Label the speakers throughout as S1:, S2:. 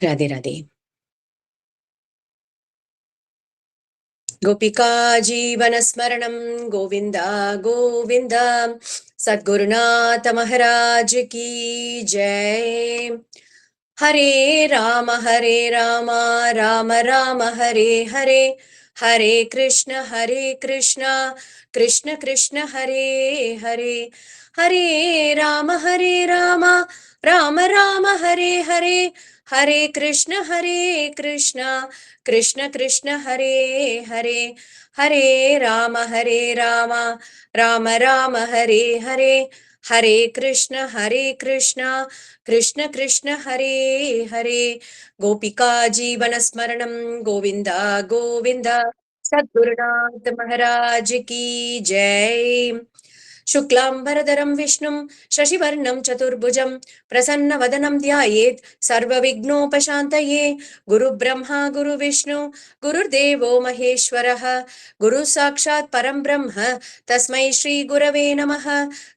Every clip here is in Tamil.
S1: राधे राधे। गोपिका जीवन स्मरणं गोविंद गोविंद। सद्गुरुनाथ महाराज की जय। हरे राम राम राम हरे हरे, हरे कृष्ण कृष्ण कृष्ण हरे हरे, हरे राम राम राम हरे हरे, हरे कृष्ण कृष्ण कृष्ण हरे हरे, हरे राम राम राम हरे हरे, हरे कृष्ण कृष्ण कृष्ण हरे हरे। गोपिका जीवन स्मरणं गोविंद गोविंद। सद्गुरुनाथ महाराज की जय। शुक्लांबरधरं विष्णुं शशिवर्णं चतुर्भुजं प्रसन्नवदनं ध्यायेत् सर्वविघ्नोपशान्तये। गुरुब्रह्मा गुरुविष्णु गुरुर्देवो महेश्वरः, गुरु साक्षात् परं ब्रह्म तस्मै श्री गुरवे नमः।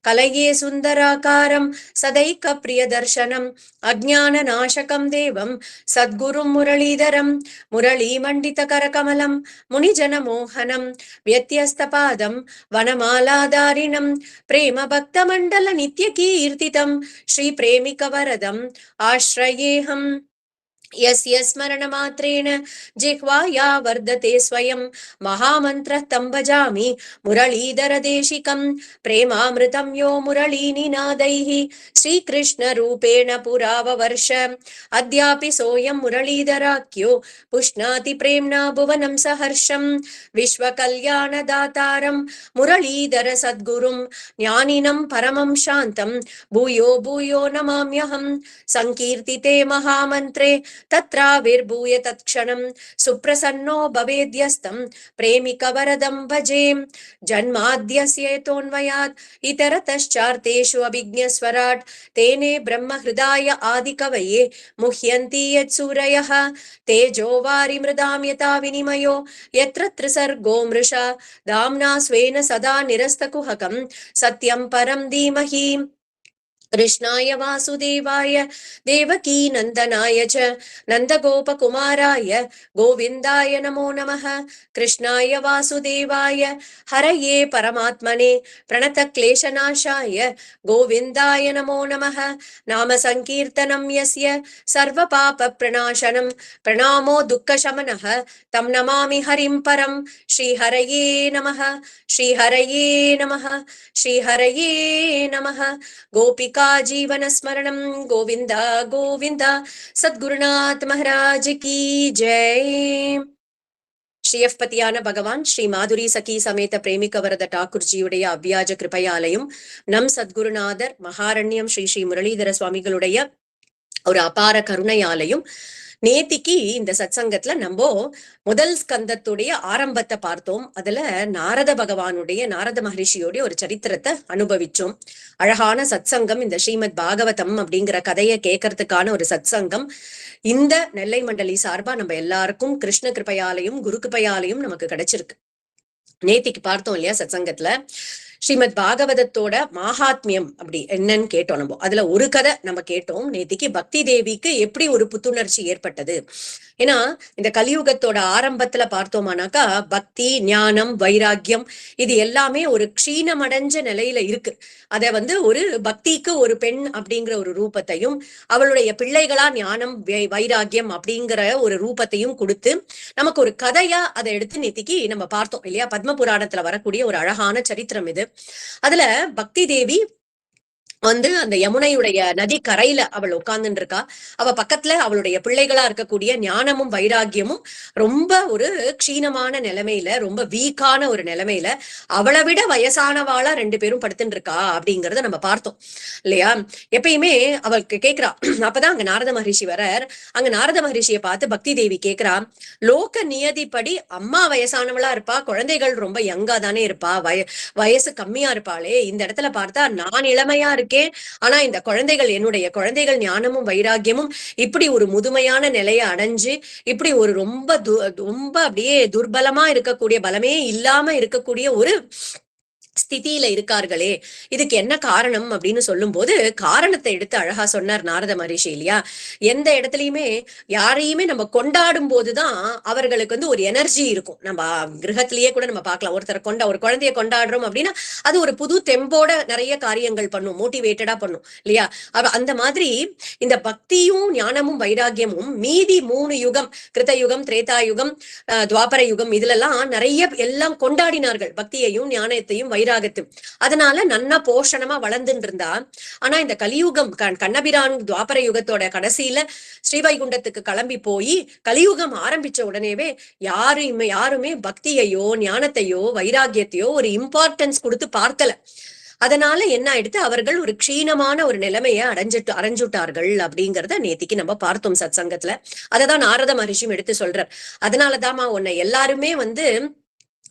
S1: कलये सुन्दराकारं सदैकप्रियदर्शनम् अज्ञाननाशकं देवं सद्गुरुं मुरलीधरं, मुरलीमण्डितकरकमलं मुनिजनमोहनं व्यत्यस्तपादं वनमालाधारिणं प्रेम भक्तमण्डल नित्यकीर्तितं श्रीप्रेमिकवरदम् आश्रयेऽहम्। यस्य स्मरणमात्रेण जिह्वाया वर्धते स्वयं महामन्त्रः तं भजामि मुरलीधरदेशिकं। प्रेमामृतं यो मुरलीनिनादैः श्रीकृष्णरूपेण पुराववर्ष, अद्यापि सोऽयं मुरलीधराख्यो पुष्णाति प्रेम्णा भुवनं सहर्षं। विश्वकल्याणदातारं मुरलीधर सद्गुरुं ज्ञानिनं परमं शान्तं भूयो भूयो नमाम्यहं। संकीर्तिते महामन्त्रे तत्राविर्भूय तत्क्षणं सुप्रसन्नो भवेद्यस्तं प्रेमिकवरदं भजे। जन्माद्यस्य यतोऽन्वयात् इतरतश्चार्तेषु अभिज्ञस्वराट् तेने ब्रह्महृदाय आदिकवये मुह्यन्ति यत्सूरयः। तेजो वारिमृदां यथा विनिमयो यत्र त्रिसर्गो मृषा, दाम्ना स्वेन सदा निरस्तकुहकं सत्यं परं धीमहि। कृष्णाय वासुदेवाय देवकी नंदनाय च नंदगोपकुमाराय गोविन्दाय नमो नमः। कृष्णाय वासुदेवाय हरये परमात्मने प्रणतक्लेशनाशाय गोविन्दाय नमो नमः। नाम संकीर्तनं यस्य सर्वपापप्रणाशनं प्रणामो दुःखशमनः तं नमामि हरिं परं। श्रीहरये नमः श्रीहरये नमः श्रीहरये नमः। गोपिका जीवन स्मरणं गोविंद गोविंद। सद्गुरुनाथ महाराज की जय. ஸ்ரீயப்பதியான பகவான் ஸ்ரீ மாதுரி சகி சமேத பிரேமிகவரத டாக்கூர்ஜியுடைய அவ்வியாஜ கிருபையாலையும் நம் சத்குருநாதர் மகாரண்யம் ஸ்ரீ ஸ்ரீ முரளிதர சுவாமிகளுடைய ஒரு அபார கருணையாலையும் நேத்திக்கு இந்த சத்சங்கத்துல நம்ம முதல் ஸ்கந்தத்துடைய ஆரம்பத்தை பார்த்தோம். அதுல நாரத பகவானுடைய நாரத மகரிஷியோடைய ஒரு சரித்திரத்தை அனுபவிச்சோம். அழகான சத்சங்கம் இந்த ஸ்ரீமத் பாகவதம் அப்படிங்கிற கதையை கேட்கறதுக்கான ஒரு சத்சங்கம் இந்த நெல்லை மண்டலி சார்பா நம்ம எல்லாருக்கும் கிருஷ்ண கிருபையாலையும் குரு கிருபையாலையும் நமக்கு கிடைச்சிருக்கு. நேத்திக்கு பார்த்தோம் இல்லையா சத்சங்கத்துல ஸ்ரீமத் பாகவதத்தோட மகாத்மியம் அப்படி என்னன்னு கேட்டோம். நம்ம அதுல ஒரு கதை நம்ம கேட்டோம் நேத்திக்கு. பக்தி தேவிக்கு எப்படி ஒரு புத்துணர்ச்சி ஏற்பட்டது. ஏன்னா இந்த கலியுகத்தோட ஆரம்பத்துல பார்த்தோமானாக்கா பக்தி ஞானம் வைராக்கியம் இது எல்லாமே ஒரு க்ஷீணமடைஞ்ச நிலையில இருக்கு. அத ஒரு பக்திக்கு ஒரு பெண் அப்படிங்கிற ஒரு ரூபத்தையும் அவளுடைய பிள்ளைகளா ஞானம் வைராக்கியம் அப்படிங்கிற ஒரு ரூபத்தையும் கொடுத்து நமக்கு ஒரு கதையா அதை எடுத்து நேத்திக்கு நம்ம பார்த்தோம் இல்லையா. பத்ம புராணத்துல வரக்கூடிய ஒரு அழகான சரித்திரம் இது. அதுல பக்தி தேவி அந்த யமுனையுடைய நதி கரையில அவள் உட்கார்ந்துட்டு இருக்கா. அவ பக்கத்துல அவளுடைய பிள்ளைகளா இருக்கக்கூடிய ஞானமும் வைராக்கியமும் ரொம்ப ஒரு க்ஷீணமான நிலைமையில ரொம்ப வீக்கான ஒரு நிலைமையில அவளை விட வயசானவாளா ரெண்டு பேரும் படுத்துட்டு இருக்கா அப்படிங்கறத நம்ம பார்த்தோம் இல்லையா. எப்பயுமே அவளுக்கு கேக்குறா. அப்பதான் அங்க நாரத மகரிஷி வரார். அங்க நாரத மகரிஷியை பார்த்து பக்தி தேவி கேக்குறா, லோக நியதிப்படி அம்மா வயசானவளா இருப்பா, குழந்தைகள் ரொம்ப யங்கா தானே இருப்பா, வயசு கம்மியா இருப்பாளே, இந்த இடத்துல பார்த்தா நான் இளமையா இருக்கேன், ஆனா இந்த குழந்தைகள் என்னுடைய குழந்தைகள் ஞானமும் வைராக்கியமும் இப்படி ஒரு முதுமையான நிலையை அடைஞ்சு இப்படி ஒரு ரொம்ப அப்படியே துர்பலமா இருக்கக்கூடிய பலமே இல்லாம இருக்கக்கூடிய ஒரு ஸ்திதியில இருக்கார்களே, இதுக்கு என்ன காரணம் அப்படின்னு சொல்லும் போது காரணத்தை எடுத்து அழகா சொன்னார் நாரத மகரிஷி இல்லையா. எந்த இடத்துலயுமே யாரையுமே நம்ம கொண்டாடும் போதுதான் அவர்களுக்கு வந்து ஒரு எனர்ஜி இருக்கும். நம்ம கிரகத்திலேயே கூட நம்ம பார்க்கலாம், ஒருத்தரை ஒரு குழந்தைய கொண்டாடுறோம் அப்படின்னா அது ஒரு புது தெம்போட நிறைய காரியங்கள் பண்ணும், மோட்டிவேட்டடா பண்ணும் இல்லையா. அந்த மாதிரி இந்த பக்தியும் ஞானமும் வைராகியமும் மீதி 3 யுகம், கிருத்த யுகம், திரேதா யுகம், துவாபர யுகம், இதுல எல்லாம் நிறைய எல்லாம் கொண்டாடினார்கள் பக்தியையும் ஞானத்தையும் வைராகத்தையும். அதனால நன்னா போஷணமா வளர்ந்துட்டு இருந்தா. ஆனா இந்த கலியுகம் கண்ணபிரான் துவாபர யுகத்தோட கடைசியில ஸ்ரீவைகுண்டத்துக்கு கிளம்பி போய் கலியுகம் ஆரம்பிச்ச உடனேவே யாருமே பக்தியையோ ஞானத்தையோ வைராகியத்தையோ ஒரு இம்பார்ட்டன்ஸ் கொடுத்து பார்க்கல. அதனால என்ன ஆயிடுத்து, அவர்கள் ஒரு க்ஷீணமான ஒரு நிலைமையை அடைஞ்சுட்டார்கள் அப்படிங்கிறத நேத்திக்கு நம்ம பார்த்தோம் சத் சங்கத்துல. அததான் நாரத மகரிஷியும் எடுத்து சொல்றார். அதனாலதாமா உன்னை எல்லாருமே வந்து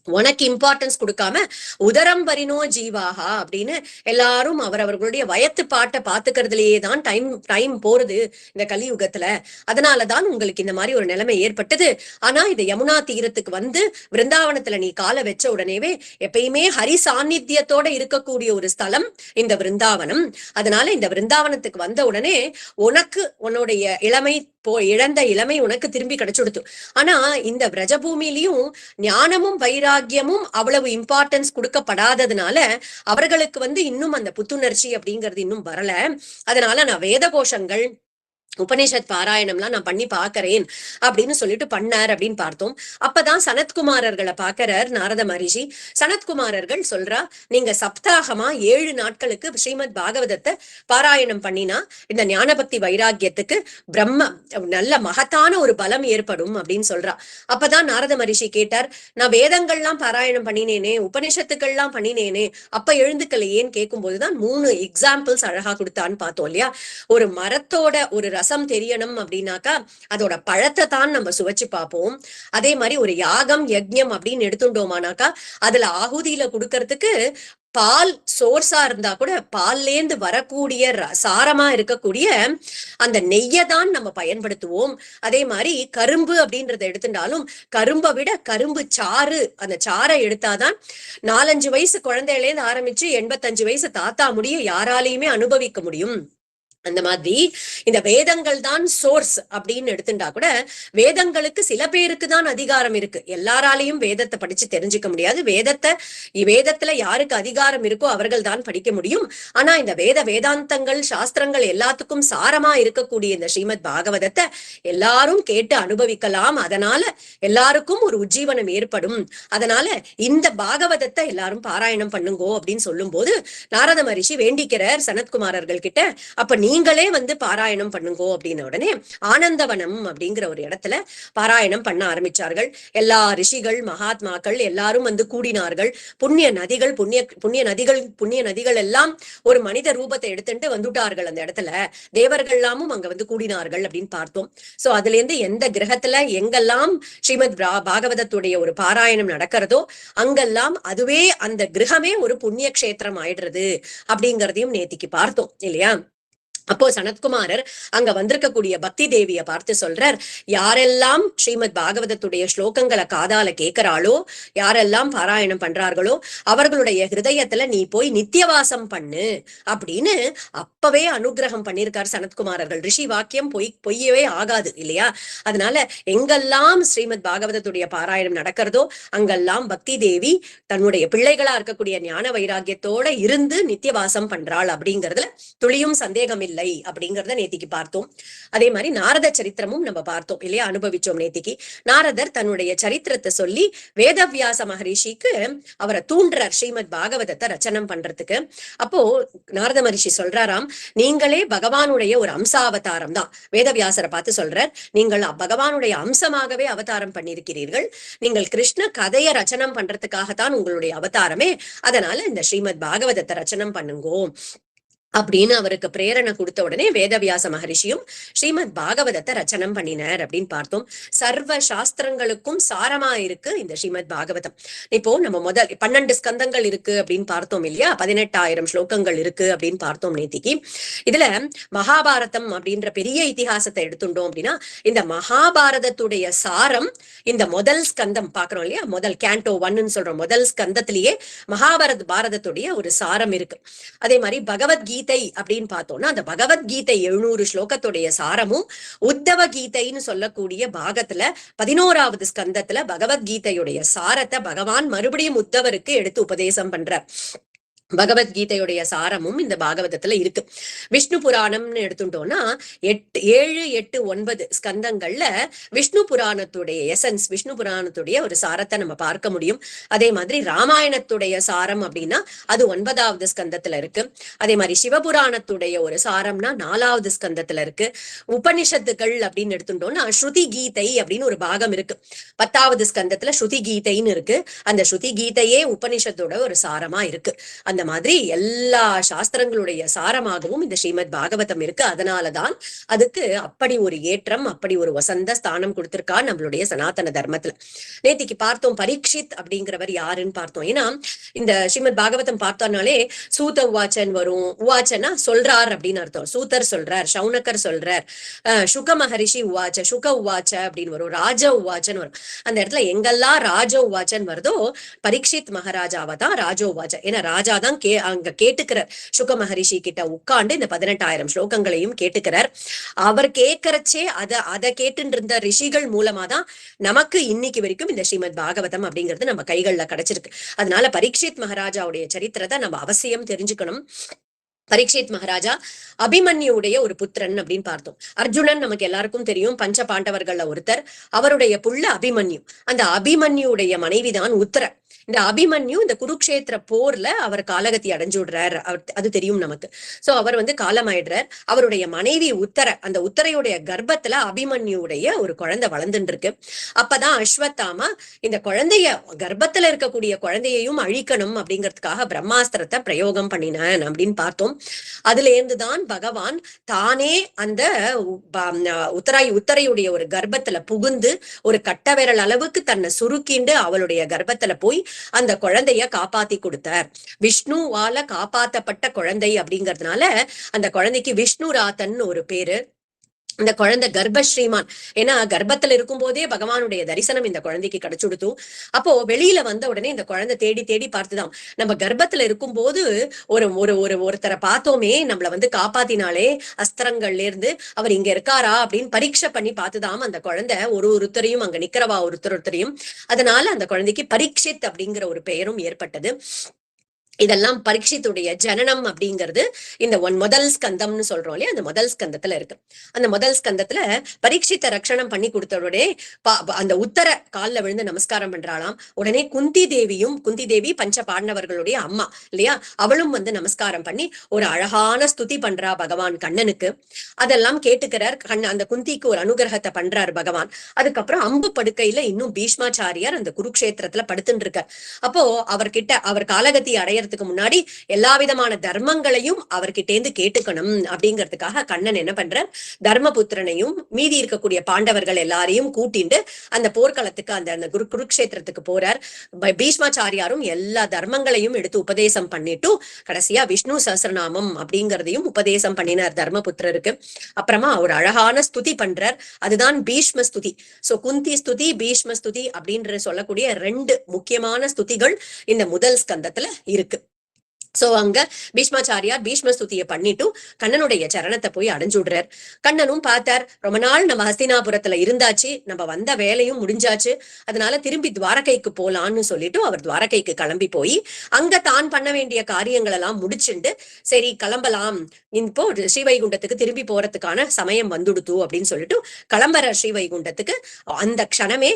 S1: உனக்கு இம்பார்ட்டன்ஸ் கொடுக்காம உதரம் பரினோ ஜீவாகா அப்படின்னு எல்லாரும் அவரவர்களுடைய வயத்து பாட்டை பாத்துக்கிறதுலயே தான் டைம் போறது இந்த கலியுகத்துல. அதனாலதான் உங்களுக்கு இந்த மாதிரி ஒரு நிலைமை ஏற்பட்டது. ஆனா இந்த யமுனா தீரத்துக்கு வந்து விருந்தாவனத்துல நீ காலை வச்ச உடனேவே எப்பயுமே ஹரி சாநித்தியத்தோட இருக்கக்கூடிய ஒரு ஸ்தலம் இந்த விருந்தாவனம். அதனால இந்த விருந்தாவனத்துக்கு வந்த உடனே உனக்கு உன்னுடைய இழந்த இளமை உனக்கு திரும்பி கிடைச்சுடுத்து. ஆனா இந்த பிரஜபூமியிலையும் ஞானமும் வைராகியமும் அவ்வளவு இம்பார்ட்டன்ஸ் கொடுக்கப்படாததுனால அவர்களுக்கு வந்து இன்னும் அந்த புத்துணர்ச்சி அப்படிங்கிறது இன்னும் வரல. அதனால நான் வேத கோஷங்கள் உபநிஷத் பாராயணம்லாம் நான் பண்ணி பாக்குறேன் அப்படின்னு சொல்லிட்டு பண்ணார் அப்படின்னு பார்த்தோம். அப்பதான் சனத்குமாரர்களை பாக்குறார் நாரத மகரிஷி. சனத்குமாரர்கள் சொல்றா, நீங்க சப்தாகமா 7 நாட்களுக்கு ஸ்ரீமத் பாகவதத்தை பாராயணம் பண்ணினா இந்த ஞானபக்தி வைராகியத்துக்கு நல்ல மகத்தான ஒரு பலம் ஏற்படும் அப்படின்னு சொல்றா. அப்பதான் நாரத மகரிஷி கேட்டார், நான் வேதங்கள்லாம் பாராயணம் பண்ணினேனே, உபநிஷத்துக்கள்லாம் பண்ணினேனே, அப்ப எழுந்துக்கலையேன்னு கேட்கும் போதுதான் 3 எக்ஸாம்பிள்ஸ் அழகா கொடுத்தான்னு பார்த்தோம் இல்லையா. ஒரு மரத்தோட ஒரு ரசம் தெரியணும் அப்படின்னாக்கா அதோட பழத்தை தான் நம்ம சுவைச்சு பார்ப்போம். அதே மாதிரி ஒரு யாகம் யஜ்ஞம் அப்படின்னு எடுத்துட்டோமானாக்கா அதுல ஆகுதியில கொடுக்கறதுக்கு பால் சோர்ஸா இருந்தா கூட பால்லேந்து வரக்கூடிய சாரமா இருக்கக்கூடிய அந்த நெய்யை தான் நம்ம பயன்படுத்துவோம். அதே மாதிரி கரும்பு அப்படின்றத எடுத்துட்டாலும் கரும்பை விட கரும்பு சாறு, அந்த சாறை எடுத்தாதான் 4-5 வயசு குழந்தையிலேருந்து ஆரம்பிச்சு 85 வயசு தாத்தா முடிய யாராலையுமே அனுபவிக்க முடியும். அந்த மாதிரி இந்த வேதங்கள் தான் சோர்ஸ் அப்படின்னு எடுத்துட்டா கூட வேதங்களுக்கு சில பேருக்கு தான் அதிகாரம் இருக்கு. எல்லாராலையும் வேதத்தை படிச்சு தெரிஞ்சுக்க முடியாது. வேதத்துல யாருக்கு அதிகாரம் இருக்கோ அவர்கள் தான் படிக்க முடியும். ஆனா இந்த வேதாந்தங்கள் சாஸ்திரங்கள் எல்லாத்துக்கும் சாரமா இருக்கக்கூடிய இந்த ஸ்ரீமத் பாகவதத்தை எல்லாரும் கேட்டு அனுபவிக்கலாம். அதனால எல்லாருக்கும் ஒரு உஜ்ஜீவனம் ஏற்படும். அதனால இந்த பாகவதத்தை எல்லாரும் பாராயணம் பண்ணுங்கோ அப்படின்னு சொல்லும் போது நாரத மகரிஷி வேண்டிக்கிறார் சனத்குமாரர்கள் கிட்ட, அப்ப நீங்களே வந்து பாராயணம் பண்ணுங்கோ அப்படின்ன உடனே ஆனந்தவனம் அப்படிங்கிற ஒரு இடத்துல பாராயணம் பண்ண ஆரம்பிச்சார்கள். எல்லா ரிஷிகள் மகாத்மாக்கள் எல்லாரும் வந்து கூடினார்கள். புண்ணிய நதிகள் எல்லாம் ஒரு மனித ரூபத்தை எடுத்துட்டு வந்துட்டார்கள். அந்த இடத்துல தேவர்கள் எல்லாமும் அங்க வந்து கூடினார்கள் அப்படின்னு பார்த்தோம். சோ அதுல இருந்து எந்த கிரகத்துல எங்கெல்லாம் ஸ்ரீமத் பாகவதத்துடைய ஒரு பாராயணம் நடக்கிறதோ அங்கெல்லாம் அதுவே அந்த கிரகமே ஒரு புண்ணிய கஷேத்திரம் ஆயிடுறது அப்படிங்கிறதையும் நேத்திக்கு பார்த்தோம் இல்லையா. அப்போ சனத்குமாரர் அங்க வந்திருக்கக்கூடிய பக்தி தேவிய பார்த்து சொல்றார், யாரெல்லாம் ஸ்ரீமத் பாகவதத்துடைய ஸ்லோகங்களை காதால கேட்கிறாளோ, யாரெல்லாம் பாராயணம் பண்றார்களோ அவர்களுடைய ஹிருதயத்துல நீ போய் நித்தியவாசம் பண்ணு அப்படின்னு அப்பவே அனுகிரகம் பண்ணியிருக்கார் சனத்குமாரர்கள். ரிஷி வாக்கியம் பொய்யவே ஆகாது இல்லையா. அதனால எங்கெல்லாம் ஸ்ரீமத் பாகவதத்துடைய பாராயணம் நடக்கிறதோ அங்கெல்லாம் பக்தி தேவி தன்னுடைய பிள்ளைகளா இருக்கக்கூடிய ஞான வைராகியத்தோட இருந்து நித்தியவாசம் பண்றாள் அப்படிங்கிறதுல துளியும் சந்தேகம் இல்லை அப்படிங்கறத நேத்திக்கு பார்த்தோம். அதே மாதிரி நாரத சரித்திரமும் நம்ம பார்த்தோம் இல்லையா, அனுபவிச்சோம் நேத்திக்கு. நாரதர் தன்னுடைய சரித்திரத்தை சொல்லி வேதவியாச மகரிஷிக்கு அவரை தூண்டுறார் ஸ்ரீமத் பாகவதத்தை ரச்சனம் பண்றதுக்கு. அப்போ நாரத மகரிஷி சொல்றாராம், நீங்களே பகவானுடைய ஒரு அம்சாவதாரம் தான். வேதவியாசரை பார்த்து சொல்றார், நீங்கள் பகவானுடைய அம்சமாகவே அவதாரம் பண்ணியிருக்கிறீர்கள். நீங்கள் கிருஷ்ண கதையை ரச்சனம் பண்றதுக்காகத்தான் உங்களுடைய அவதாரமே. அதனால இந்த ஸ்ரீமத் பாகவதத்தை ரச்சனம் பண்ணுங்கோ அப்படின்னு அவருக்கு பிரேரணை கொடுத்த உடனே வேதவியாச மகரிஷியும் ஸ்ரீமத் பாகவதத்தை ரச்சனம் பண்ணினார் அப்படின்னு பார்த்தோம். சர்வ சாஸ்திரங்களுக்கும் சாரமா இருக்கு இந்த ஸ்ரீமத் பாகவதம். இப்போ நம்ம முதல் 12 ஸ்கந்தங்கள் இருக்கு அப்படின்னு பார்த்தோம் இல்லையா, 18,000 ஸ்லோகங்கள் இருக்கு அப்படின்னு பார்த்தோம் நேத்திக்கு. இதுல மகாபாரதம் அப்படின்ற பெரிய இதிகாசத்தை எடுத்துட்டோம் அப்படின்னா இந்த மகாபாரதத்துடைய சாரம் இந்த முதல் ஸ்கந்தம் பாக்குறோம் இல்லையா, முதல் கேண்டோ 1ன்னு சொல்றோம், முதல் ஸ்கந்தத்திலேயே பாரதத்துடைய ஒரு சாரம் இருக்கு. அதே மாதிரி பகவத்கீதை அப்படின்னு பார்த்தோம்னா அந்த பகவத்கீதை 700 ஸ்லோகத்துடைய சாரமும் உத்தவ கீதைன்னு சொல்லக்கூடிய பாகத்துல 11வது ஸ்கந்தத்துல பகவத்கீதையுடைய சாரத்தை பகவான் மறுபடியும் உத்தவருக்கு எடுத்து உபதேசம் பண்றார். பகவத்கீதையுடைய சாரமும் இந்த பாகவதத்துல இருக்கு. விஷ்ணு புராணம்னு எடுத்துட்டோம்னா 7, 8, 9 ஸ்கந்தங்கள்ல விஷ்ணு புராணத்துடைய எசன்ஸ், விஷ்ணு புராணத்துடைய ஒரு சாரத்தை நம்ம பார்க்க முடியும். அதே மாதிரி ராமாயணத்துடைய சாரம் அப்படின்னா அது 9வது ஸ்கந்தத்துல இருக்கு. அதே மாதிரி சிவபுராணத்துடைய ஒரு சாரம்னா 4வது ஸ்கந்தத்துல இருக்கு. உபனிஷத்துக்கள் அப்படின்னு எடுத்துட்டோம்னா ஸ்ருதி கீதை அப்படின்னு ஒரு பாகம் இருக்கு. 10வது ஸ்கந்தத்துல ஸ்ருதி கீதைன்னு இருக்கு. அந்த ஸ்ருதி கீதையே உபனிஷத்தோட ஒரு சாரமா இருக்கு. அந்த மாதிரி எல்லா சாஸ்திரங்களுடைய சாரமாகவும் இந்த ஸ்ரீமத் பாகவதம் இருக்கு. அதனாலதான் அதுக்கு அப்படி ஒரு ஏற்றம், அப்படி ஒரு வசந்த ஸ்தானம் கொடுத்திருக்கா நம்மளுடைய சனாதன தர்மத்துல. நேத்திக்கு பார்த்தோம் பரீட்சித் அப்படிங்கிறவர் யாருன்னு பார்த்தோம். ஏன்னா இந்த ஸ்ரீமத் பாகவதம் பார்த்தோம்னாலே சூத உவாச்சன் வரும். உவாச்சனா சொல்றார் அப்படின்னு அர்த்தம். சூதர் சொல்றார், சௌனக்கர் சொல்றார், சுக மகரிஷி உவாச்ச, சுக உவாச்ச அப்படின்னு வரும், ராஜ உவாச்சன் வரும். அந்த இடத்துல எங்கெல்லாம் ராஜ உவாச்சன் வருதோ பரீட்சித் மகாராஜாவை தான் ராஜ உவாச்ச. ஏன்னா ராஜா அங்க கேட்டுக்கிறார், சுக மகரிஷி கிட்ட உட்கார்ந்து இந்த 18,000 ஸ்லோகங்களையும் கேட்டுக்கிறார். அவர் கேட்கறச்சே அதை கேட்டு இருந்த ரிஷிகள் மூலமா தான் நமக்கு இன்னைக்கு வரைக்கும் இந்த ஸ்ரீமத் பாகவதம் அப்படிங்கிறது நம்ம கைகள்ல கிடைச்சிருக்கு. அதனால பரீட்சித் மகாராஜாவுடைய சரித்திரத்தை நம்ம அவசியம் தெரிஞ்சுக்கணும். பரீட்சித் மகாராஜா அபிமன்யுடைய ஒரு புத்திரன் அப்படின்னு பார்த்தோம். அர்ஜுனன் நமக்கு எல்லாருக்கும் தெரியும், பஞ்ச பாண்டவர்கள்ல ஒருத்தர். அவருடைய புள்ள அபிமன்யு. அந்த அபிமன்யுடைய மனைவிதான் உத்தர. இந்த அபிமன்யு இந்த குருக்ஷேத்திர போர்ல அவர் காலகத்தி அடைஞ்சு விடுறார், அது தெரியும் நமக்கு. சோ அவர் காலமாயிடுறார். அவருடைய மனைவி உத்தர, அந்த உத்தரையுடைய கர்ப்பத்துல அபிமன்யுடைய ஒரு குழந்தை வளர்ந்துட்டு இருக்கு. அப்பதான் அஸ்வத்தாமா இந்த குழந்தைய, கர்ப்பத்துல இருக்கக்கூடிய குழந்தையையும் அழிக்கணும் அப்படிங்கிறதுக்காக பிரம்மாஸ்திரத்தை பிரயோகம் பண்ணினான் அப்படின்னு பார்த்தோம். அதுல இருந்துதான் பகவான் தானே அந்த உத்தரையுடைய ஒரு கர்ப்பத்துல புகுந்து ஒரு கட்ட விரல் அளவுக்கு தன்னை சுருக்கிண்டு அவளுடைய கர்ப்பத்துல போய் அந்த குழந்தைய காப்பாத்தி கொடுத்தார். விஷ்ணுவால காப்பாத்தப்பட்ட குழந்தை அப்படிங்கிறதுனால அந்த குழந்தைக்கு விஷ்ணுராதன் ஒரு பேரு. இந்த குழந்தை கர்ப்பஸ்ரீமான், ஏன்னா கர்ப்பத்துல இருக்கும் போதே பகவானுடைய தரிசனம் இந்த குழந்தைக்கு கிடைச்சுடுத்து. அப்போ வெளியில வந்த உடனே இந்த குழந்தை தேடி தேடி பார்த்துதான், நம்ம கர்ப்பத்துல இருக்கும் போது ஒருத்தரை பார்த்தோமே நம்மள காப்பாத்தினாலே அஸ்திரங்கள்ல இருந்து, அவர் இங்க இருக்காரா அப்படின்னு பரீட்சை பண்ணி பார்த்துதாம் அந்த குழந்தை ஒருத்தரையும் அங்க நிக்கிறவா ஒருத்தரையும். அதனால அந்த குழந்தைக்கு பரீட்சித் அப்படிங்கிற ஒரு பெயரும் ஏற்பட்டது. இதெல்லாம் பரீட்சித்துடைய ஜனனம் அப்படிங்கிறது இந்த முதல் ஸ்கந்தம்னு சொல்றோம் இல்லையா, அந்த முதல் ஸ்கந்தத்துல இருக்கு. அந்த முதல் ஸ்கந்தத்துல பரீட்சித்தை ரட்சணம் பண்ணி கொடுத்த அந்த உத்தர காலில் விழுந்து நமஸ்காரம் பண்றாளாம். உடனே குந்தி தேவி பஞ்ச பாண்டவர்களுடைய அம்மா இல்லையா, அவளும் நமஸ்காரம் பண்ணி ஒரு அழகான ஸ்துதி பண்றா பகவான் கண்ணனுக்கு. அதெல்லாம் கேட்டுக்கிறார். அந்த குந்திக்கு ஒரு அனுகிரகத்தை பண்றாரு பகவான். அதுக்கப்புறம் அம்பு படுக்கையில இன்னும் பீஷ்மாச்சாரியார் அந்த குருக்ஷேத்திரத்துல படுத்துட்டு இருக்கார். அப்போ அவர் காலகத்தி அடைய முன்னாடி எல்லா விதமான தர்மங்களையும் அவர்கிட்டேந்து கேட்டுக்கணும் அப்படிங்கிறதுக்காக கண்ணன் என்ன பண்றார், தர்மபுத்திரனையும் மீதி இருக்கக்கூடிய பாண்டவர்கள் எல்லாரையும் கூட்டிண்டு அந்த போர்க்களத்துக்கு அந்த குருக்ஷேத்திரத்துக்கு போறார். பீஷ்மாச்சாரியாரும் எல்லா தர்மங்களையும் எடுத்து உபதேசம் பண்ணிட்டு கடைசியா விஷ்ணு சஹஸ்ரநாமம் அப்படிங்கிறதையும் உபதேசம் பண்ணினார் தர்மபுத்திரருக்கு. அப்புறமா ஒரு அழகான ஸ்துதி பண்றார், அதுதான் பீஷ்ம ஸ்துதி. சோ குந்தி ஸ்துதி, பீஷ்ம ஸ்துதி அப்படின்ற சொல்லக்கூடிய 2 முக்கியமான ஸ்துதிகள் இந்த முதல் ஸ்கந்தத்துல இருக்கு. சோ அங்க பீஷ்மாச்சாரியார் பீஷ்ம ஸ்துதியை பண்ணிட்டு கண்ணனுடைய சரணத்தை போய் அடைஞ்சு விடுறார். கண்ணனும் பார்த்தார், ரொம்ப நாள் நம்ம ஹஸ்தினாபுரத்துல இருந்தாச்சு, நம்ம வந்த வேலையும் முடிஞ்சாச்சு, அதனால திரும்பி துவாரகைக்கு போலான்னு சொல்லிட்டு அவர் துவாரகைக்கு கிளம்பி போய் அங்க தான் பண்ண வேண்டிய காரியங்கள் எல்லாம் முடிச்சுண்டு சரி கிளம்பலாம், இப்போ ஸ்ரீவைகுண்டத்துக்கு திரும்பி போறதுக்கான சமயம் வந்துடுத்து அப்படின்னு சொல்லிட்டு கிளம்புற ஸ்ரீவைகுண்டத்துக்கு. அந்த க்ஷணமே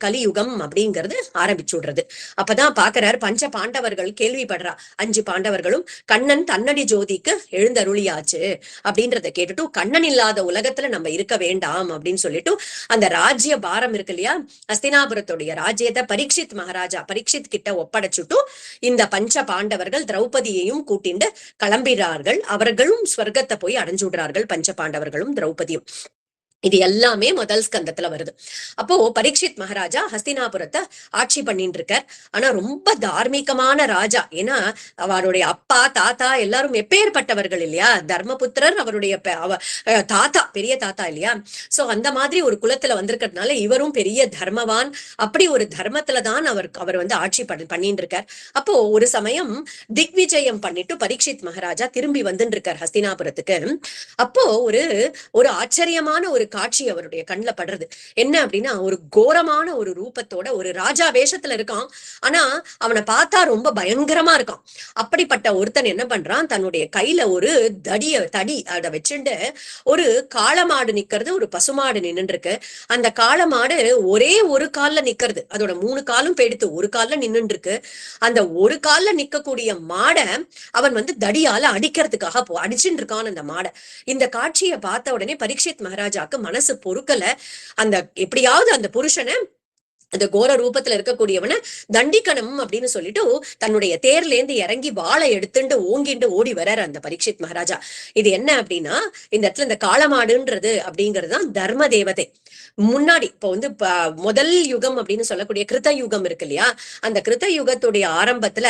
S1: கலியுகம் அப்படிங்கிறது ஆரம்பிச்சு விடுறது. அப்பதான் பாக்குறார், பஞ்ச பாண்டவர்கள் கேள்விப்படுறா, 5 5 பாண்டவர்களும் கண்ணன் தன்னடி ஜோதிக்கு எழுந்தருளியாச்சு அப்படின்றத கேட்டுட்டு கண்ணன் இல்லாத உலகத்துல நம்ம இருக்க வேண்டாம் அப்படின்னு சொல்லிட்டு அந்த ராஜ்ய பாரம் இருக்கு இல்லையா, ஹஸ்தினாபுரத்துடைய ராஜ்யத்தை பரீட்சித் மகாராஜா பரீட்சித் கிட்ட ஒப்படைச்சுட்டு இந்த பஞ்ச பாண்டவர்கள் திரௌபதியையும் கூட்டிண்டு கிளம்பிறார்கள். அவர்களும் ஸ்வர்க்கத்தை போய் அடைஞ்சு விடுறார்கள், பஞ்ச பாண்டவர்களும் திரௌபதியும். இது எல்லாமே முதல் ஸ்கந்தத்துல வருது. அப்போ பரீட்சித் மகாராஜா ஹஸ்தினாபுரத்தை ஆட்சி பண்ணிட்டு இருக்கார். ஆனா ரொம்ப தார்மீகமான ராஜா. ஏன்னா அவருடைய அப்பா தாத்தா எல்லாரும் எப்பேற்பட்டவர்கள் இல்லையா, தர்மபுத்திரர் அவருடைய தாத்தா பெரிய தாத்தா இல்லையா. சோ அந்த மாதிரி ஒரு குலத்துல வந்திருக்கிறதுனால இவரும் பெரிய தர்மவான். அப்படி ஒரு தர்மத்துலதான் அவர் வந்து ஆட்சி பண்ணிட்டு இருக்கார். அப்போ ஒரு சமயம் திக்விஜயம் பண்ணிட்டு பரீட்சித் மகாராஜா திரும்பி வந்துட்டு இருக்கார் ஹஸ்தினாபுரத்துக்கு. அப்போ ஒரு ஆச்சரியமான ஒரு காட்சி அவருடைய கண்ணுல படுறது. என்ன அப்படின்னா, ஒரு கோரமான ஒரு ரூபத்தோட ஒரு ராஜா வேஷத்துல இருக்கான். ஆனா அவனை பார்த்தா ரொம்ப பயங்கரமா இருக்கான். அப்படிப்பட்ட ஒருத்தன் என்ன பண்றான், தன்னுடைய கையில ஒரு தடி அதை வச்சுட்டு ஒரு காளமாடு நிக்கிறது, ஒரு பசுமாடு நின்று இருக்கு. அந்த காளமாடு ஒரே ஒரு கால்ல நிக்கிறது, அதோட 3 காலும் போயிடுத்து, ஒரு கால்ல நின்று இருக்கு. அந்த ஒரு கால்ல நிக்கக்கூடிய மாடை அவன் வந்து தடியால அடிக்கிறதுக்காக அடிச்சுட்டு இருக்கான் அந்த மாடை. இந்த காட்சியை பார்த்த உடனே பரீட்சித் மகாராஜாக்கு மனசு பொறுக்கல. அந்த எப்படியாவது அந்த புருஷனை, அந்த கோர ரூபத்துல இருக்கக்கூடியவனை தண்டிக்கணும் அப்படின்னு சொல்லிட்டு தன்னுடைய தேர்ல இருந்து இறங்கி வாளை எடுத்துட்டு ஓங்கிட்டு ஓடி வர்றாரு அந்த பரீட்சித் மகாராஜா. இது என்ன அப்படின்னா, இந்த இடத்துல இந்த காளமாடுன்றது அப்படிங்கிறதுதான் தர்ம தேவதை. முன்னாடி இப்போ வந்து முதல் யுகம் அப்படின்னு சொல்லக்கூடிய கிருத்த யுகம் இருக்கு இல்லையா, அந்த கிருத்த யுகத்துடைய ஆரம்பத்துல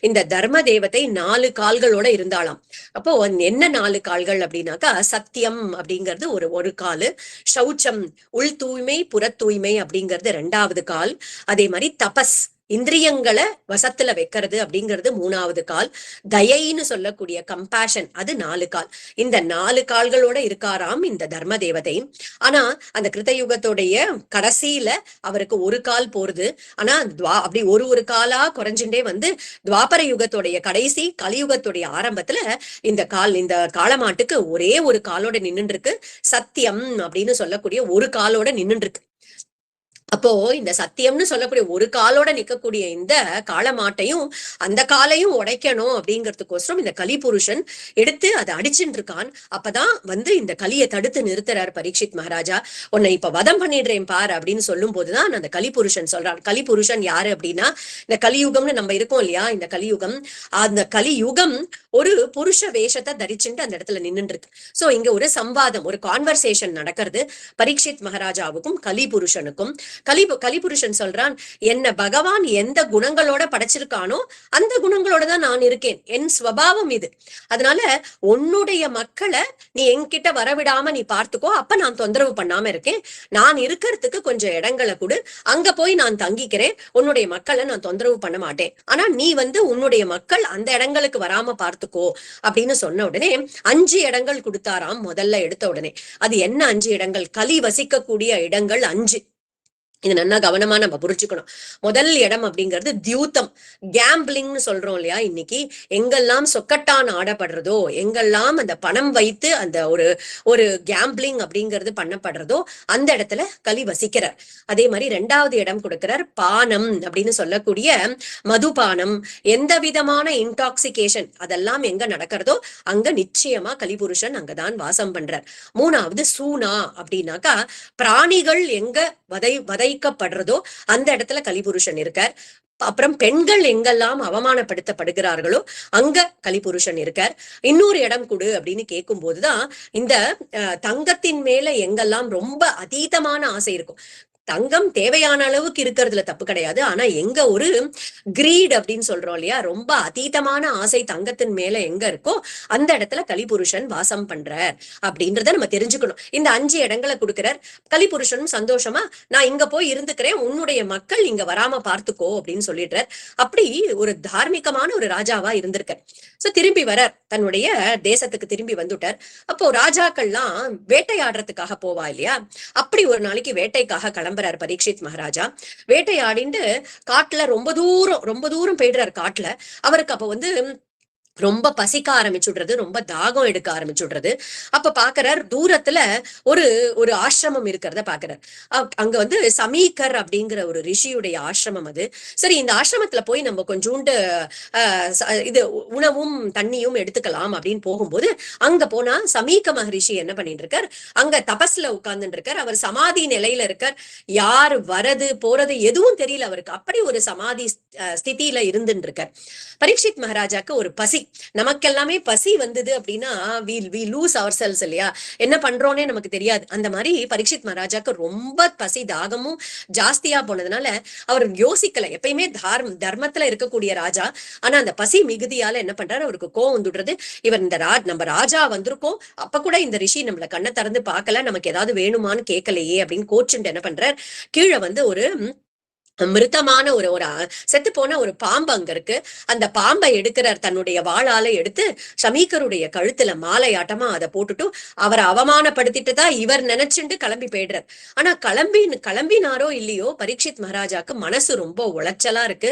S1: இந்த தர்ம தேவதை 4 கால்களோட இருந்தாளாம். அப்போ என்ன 4 கால்கள் அப்படின்னாக்கா, சத்தியம் அப்படிங்கிறது ஒரு காலு, சௌச்சம் உள் தூய்மை புற தூய்மை அப்படிங்கிறது 2வது கால், அதே மாதிரி தபஸ் இந்திரியங்களை வசத்துல வைக்கிறது அப்படிங்கிறது 3வது கால், தயைன்னு சொல்லக்கூடிய கம்பேஷன் அது 4 கால். இந்த 4 கால்களோட இருக்காராம் இந்த தர்ம தேவதை. ஆனா அந்த கிருத்தயுகத்துடைய கடைசியில அவருக்கு ஒரு கால் போறது. ஆனா அப்படி ஒரு காலா குறைஞ்சுட்டே வந்து துவாபர யுகத்துடைய கடைசி கலியுகத்துடைய ஆரம்பத்துல இந்த காளமாட்டுக்கு ஒரே ஒரு காலோட நின்று இருக்கு, சத்தியம் அப்படின்னு சொல்லக்கூடிய ஒரு காலோட நின்று இருக்கு. அப்போ இந்த சத்தியம்னு சொல்லக்கூடிய ஒரு காலோட நிக்கக்கூடிய இந்த காளமாட்டையும் அந்த காலையும் உடைக்கணும் அப்படிங்கிறதுக்கோசரம் இந்த கலி புருஷன் எடுத்து அதை அடிச்சுட்டு இருக்கான். அப்பதான் வந்து இந்த கலியை தடுத்து நிறுத்துறார் பரீட்சித் மகாராஜா. உன்னை இப்ப வதம் பண்ணிடுறேன் பார் அப்படின்னு சொல்லும் போதுதான் அந்த கலி புருஷன் சொல்றான். கலி புருஷன் யாரு அப்படின்னா, இந்த கலியுகம்னு நம்ம இருக்கோம் இல்லையா, இந்த கலியுகம், அந்த கலியுகம் ஒரு புருஷ வேஷத்தை தரிச்சுட்டு அந்த இடத்துல நின்று இருக்கு. சோ இங்க ஒரு சம்வாதம், ஒரு கான்வர்சேஷன் நடக்கிறது பரீட்சித் மகாராஜாவுக்கும் கலி புருஷனுக்கும். கலிபுருஷன் சொல்றான், என்ன பகவான் எந்த குணங்களோட படைச்சிருக்கானோ அந்த குணங்களோட தான் நான் இருக்கேன், என் ஸ்வபாவம் இது. அதனால உன்னுடைய மக்களை நீ என்கிட்ட வரவிடாம நீ பார்த்துக்கோ, அப்ப நான் தொந்தரவு பண்ணாம இருக்கேன். நான் இருக்கிறதுக்கு கொஞ்சம் இடங்களை கொடு, அங்க போய் நான் தங்கிக்கிறேன், உன்னுடைய மக்களை நான் தொந்தரவு பண்ண மாட்டேன். ஆனா நீ வந்து உன்னுடைய மக்கள் அந்த இடங்களுக்கு வராம பார்த்துக்கோ அப்படின்னு சொன்ன உடனே 5 இடங்கள் கொடுத்தாராம். முதல்ல எடுத்த உடனே அது என்ன 5 இடங்கள், கலி வசிக்கக்கூடிய இடங்கள் 5. இது நல்லா கவனமா நம்ம புரிஞ்சுக்கணும். முதல் இடம் அப்படிங்கிறது தியூத்தம், கேம்பிளிங்னு சொல்றோம் இல்லையா. இன்னைக்கு எங்கெல்லாம் சொக்கட்டான் ஆடப்படுறதோ, எங்கெல்லாம் அந்த பணம் வைத்து அந்த ஒரு கேம்பிளிங் அப்படிங்கிறது பண்ணப்படுறதோ அந்த இடத்துல கலி வசிக்கிறார். அதே மாதிரி 2வது இடம் கொடுக்கிறார், பானம் அப்படின்னு சொல்லக்கூடிய மதுபானம், எந்த விதமான இன்டாக்சிகேஷன் அதெல்லாம் எங்க நடக்கிறதோ அங்க நிச்சயமா கலிபுருஷன் அங்கதான் வாசம் பண்றார். 3வது சூனா அப்படின்னாக்கா, பிராணிகள் எங்க வதைக்கப்படுறதோ அந்த இடத்துல கலிபுருஷன் இருக்கார். அப்புறம் பெண்கள் எங்கெல்லாம் அவமானப்படுத்தப்படுகிறார்களோ அங்க கலிபுருஷன் இருக்கார். இன்னொரு இடம் கொடு அப்படின்னு கேட்கும் போதுதான் இந்த தங்கத்தின் மேல எங்கெல்லாம் ரொம்ப அதீதமான ஆசை இருக்கும். தங்கம் தேவையான அளவுக்கு இருக்கிறதுல தப்பு கிடையாது. ஆனா எங்க ஒரு கிரீட் அப்படின்னு சொல்றோம் இல்லையா, ரொம்ப அதீதமான ஆசை தங்கத்தின் மேல எங்க இருக்கோ அந்த இடத்துல கலிபுருஷன் வாசம் பண்றார் அப்படின்றத நம்ம தெரிஞ்சுக்கணும். இந்த 5 இடங்களை கொடுக்கிறார். கலிபுருஷனும் சந்தோஷமா நான் இங்க போய் இருந்துக்கிறேன், உன்னுடைய மக்கள் இங்க வராம பார்த்துக்கோ அப்படின்னு சொல்லிடுறார். அப்படி ஒரு தார்மீகமான ஒரு ராஜாவா இருந்திருக்கார். சோ திரும்பி வரார், தன்னுடைய தேசத்துக்கு திரும்பி வந்துட்டார். அப்போ ராஜாக்கள்லாம் வேட்டையாடுறதுக்காக போவா இல்லையா, அப்படி ஒரு நாளைக்கு வேட்டைக்காக கிளம்புறார் பரீட்சித் மகாராஜா. வேட்டையாடிண்டு காட்டுல ரொம்ப தூரம் போயிடுறாரு. காட்டுல அவருக்கு அப்ப வந்து ரொம்ப பசிக்க ஆரம்பிச்சுடுறது, ரொம்ப தாகம் எடுக்க ஆரம்பிச்சுடுறது. அப்ப பாக்குறார் தூரத்துல ஒரு ஒரு ஆசிரமம் இருக்கிறத பாக்குறார். அங்க வந்து சமீகர் அப்படிங்கிற ஒரு ரிஷியுடைய ஆசிரமம் அது. சரி, இந்த ஆசிரமத்துல போய் நம்ம கொஞ்சோண்டு இது உணவும் தண்ணியும் எடுத்துக்கலாம் அப்படின்னு போகும்போது அங்க போனா சமீக மகரிஷி என்ன பண்ணிட்டு இருக்கார், அங்க தபஸ்ல உட்கார்ந்துட்டு இருக்கார். அவர் சமாதி நிலையில இருக்கார். யாரு வரது போறது எதுவும் தெரியல அவருக்கு. அப்படி ஒரு சமாதி ஸ்திதியில இருந்துட்டு இருக்கார். பரீட்சித் மகாராஜாக்கு ஒரு பசி. நமக்கெல்லாமே பசி வந்தது அப்படின்னா வி லூஸ் அவர் செல்ஸ் இல்லையா, என்ன பண்றோன்னே நமக்கு தெரியாது. அந்த மாதிரி பரீட்சித் மகாராஜாக்கு ரொம்ப பசி தாகமும் ஜாஸ்தியா போனதுனால அவர் யோசிக்கல. எப்பயுமே தர்மத்துல இருக்கக்கூடிய ராஜா, ஆனா அந்த பசி மிகுதியால என்ன பண்றாரு, அவருக்கு கோவம் வந்துடுறது. இவர் இந்த நம்ம ராஜா வந்திருக்கோம், அப்ப கூட இந்த ரிஷி நம்மள கண்ணை திறந்து பார்க்கல, நமக்கு ஏதாவது வேணுமான்னு கேட்கலையே அப்படின்னு கோச்சுண்டு என்ன பண்றார், கீழே வந்து ஒரு மிருத்தமான ஒரு ஒரு செத்து போன ஒரு பாம்பு அங்க இருக்கு. அந்த பாம்பை எடுக்கிறார், தன்னுடைய வாளால எடுத்து சமீகருடைய கழுத்துல மாலையாட்டமா அதை போட்டுட்டு அவரை அவமானப்படுத்திட்டு தான் இவர் நினைச்சுட்டு கிளம்பி போயிடுறார். ஆனா கிளம்பினாரோ இல்லையோ, பரீட்சித் மகாராஜாக்கு மனசு ரொம்ப உளைச்சலா இருக்கு.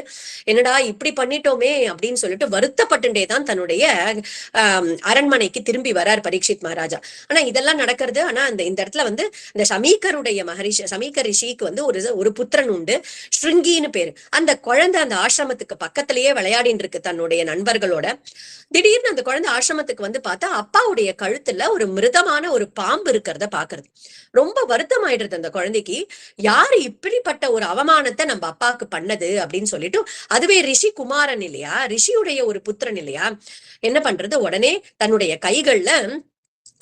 S1: என்னடா இப்படி பண்ணிட்டோமே அப்படின்னு சொல்லிட்டு வருத்தப்பட்டுட்டே தான் தன்னுடைய அரண்மனைக்கு திரும்பி வரார் பரீட்சித் மகாராஜா. ஆனா இதெல்லாம் நடக்கிறது. ஆனா இந்த இடத்துல வந்து இந்த சமீகர் ரிஷிக்கு வந்து ஒரு புத்திரன் உண்டு, ஸ்ருங்கின்னு பேரு. அந்த குழந்தை அந்த ஆசிரமத்துக்கு பக்கத்திலேயே விளையாடின்னு இருக்கு தன்னுடைய நண்பர்களோட. திடீர்னு அந்த குழந்தை ஆசிரமத்துக்கு வந்து பார்த்தா அப்பாவுடைய கழுத்துல ஒரு மிருதமான ஒரு பாம்பு இருக்கிறத பாக்குறது. ரொம்ப வருத்தம் ஆயிடுறது அந்த குழந்தைக்கு. யாரு இப்படிப்பட்ட ஒரு அவமானத்தை நம்ம அப்பாவுக்கு பண்ணது அப்படின்னு சொல்லிட்டு, அதுவே ரிஷி குமாரன் இல்லையா, ரிஷியுடைய ஒரு புத்திரன் இல்லையா, என்ன பண்றது, உடனே தன்னுடைய கைகள்ல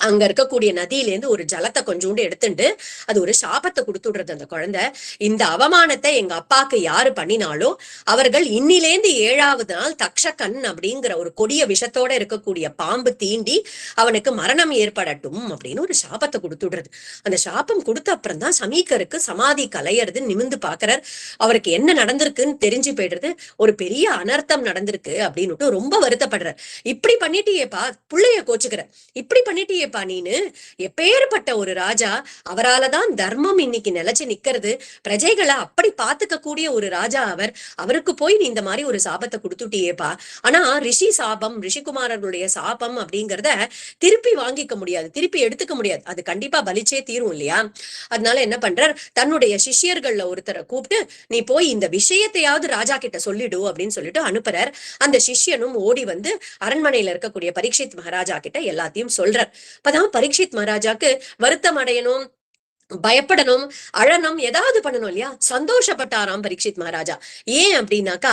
S1: அங்க இருக்கக்கூடிய நதியிலேருந்து ஒரு ஜலத்தை கொஞ்சோண்டு எடுத்துட்டு அது ஒரு சாபத்தை கொடுத்துடுறது அந்த குழந்தை. இந்த அவமானத்தை எங்க அப்பாக்கு யாரு பண்ணினாலும் அவர்கள் இன்னிலேந்து 7வது நாள் தக்ஷகன் அப்படிங்கிற ஒரு கொடிய விஷத்தோட இருக்கக்கூடிய பாம்பு தீண்டி அவனுக்கு மரணம் ஏற்படட்டும் அப்படின்னு ஒரு சாபத்தை கொடுத்துடுறது. அந்த சாபம் கொடுத்த அப்புறம் தான் சமீகருக்கு சமாதி கலையறது. நிமிந்து பாக்குறார். அவருக்கு என்ன நடந்திருக்குன்னு தெரிஞ்சு போயிடுறது. ஒரு பெரிய அனர்த்தம் நடந்திருக்கு அப்படின்னு ரொம்ப வருத்தப்படுறார். இப்படி பண்ணிட்டியேப்பா, பிள்ளைய கோச்சுக்கிற, இப்படி பண்ணிட்டியே நீனு, எப்பேற்பட்ட ஒரு ராஜா, அவராலதான் தர்மம் இன்னைக்கு நிலைச்சு நிக்கிறது, பிரஜைகளை அப்படி பாத்துக்க கூடிய ஒரு ராஜா அவருக்கு போய் நீ இந்த மாதிரி ஒரு சாபத்தை கொடுத்துட்டியேப்பா. ஆனா ரிஷிகுமாரர்களுடைய சாபம் அப்படிங்கிறத திருப்பி வாங்கிக்க முடியாது, திருப்பி எடுத்துக்க முடியாது, அது கண்டிப்பா பலிச்சே தீரும் இல்லையா. அதனால என்ன பண்றார், தன்னுடைய சிஷ்யர்கள்ல ஒருத்தரை கூப்பிட்டு நீ போய் இந்த விஷயத்தையாவது ராஜா கிட்ட சொல்லிடு அப்படின்னு சொல்லிட்டு அனுப்புறார். அந்த சிஷ்யனும் ஓடி வந்து அரண்மனையில இருக்கக்கூடிய பரீட்சித் மகாராஜா கிட்ட எல்லாத்தையும் சொல்றார். அப்பதான் பரீட்சித் மகாராஜாக்கு வருத்தம் அடையணும், பயப்படணும், அழணும், ஏதாவது பண்ணணும் இல்லையா. சந்தோஷப்பட்டாராம் பரீட்சித் மகாராஜா. ஏன் அப்படின்னாக்கா,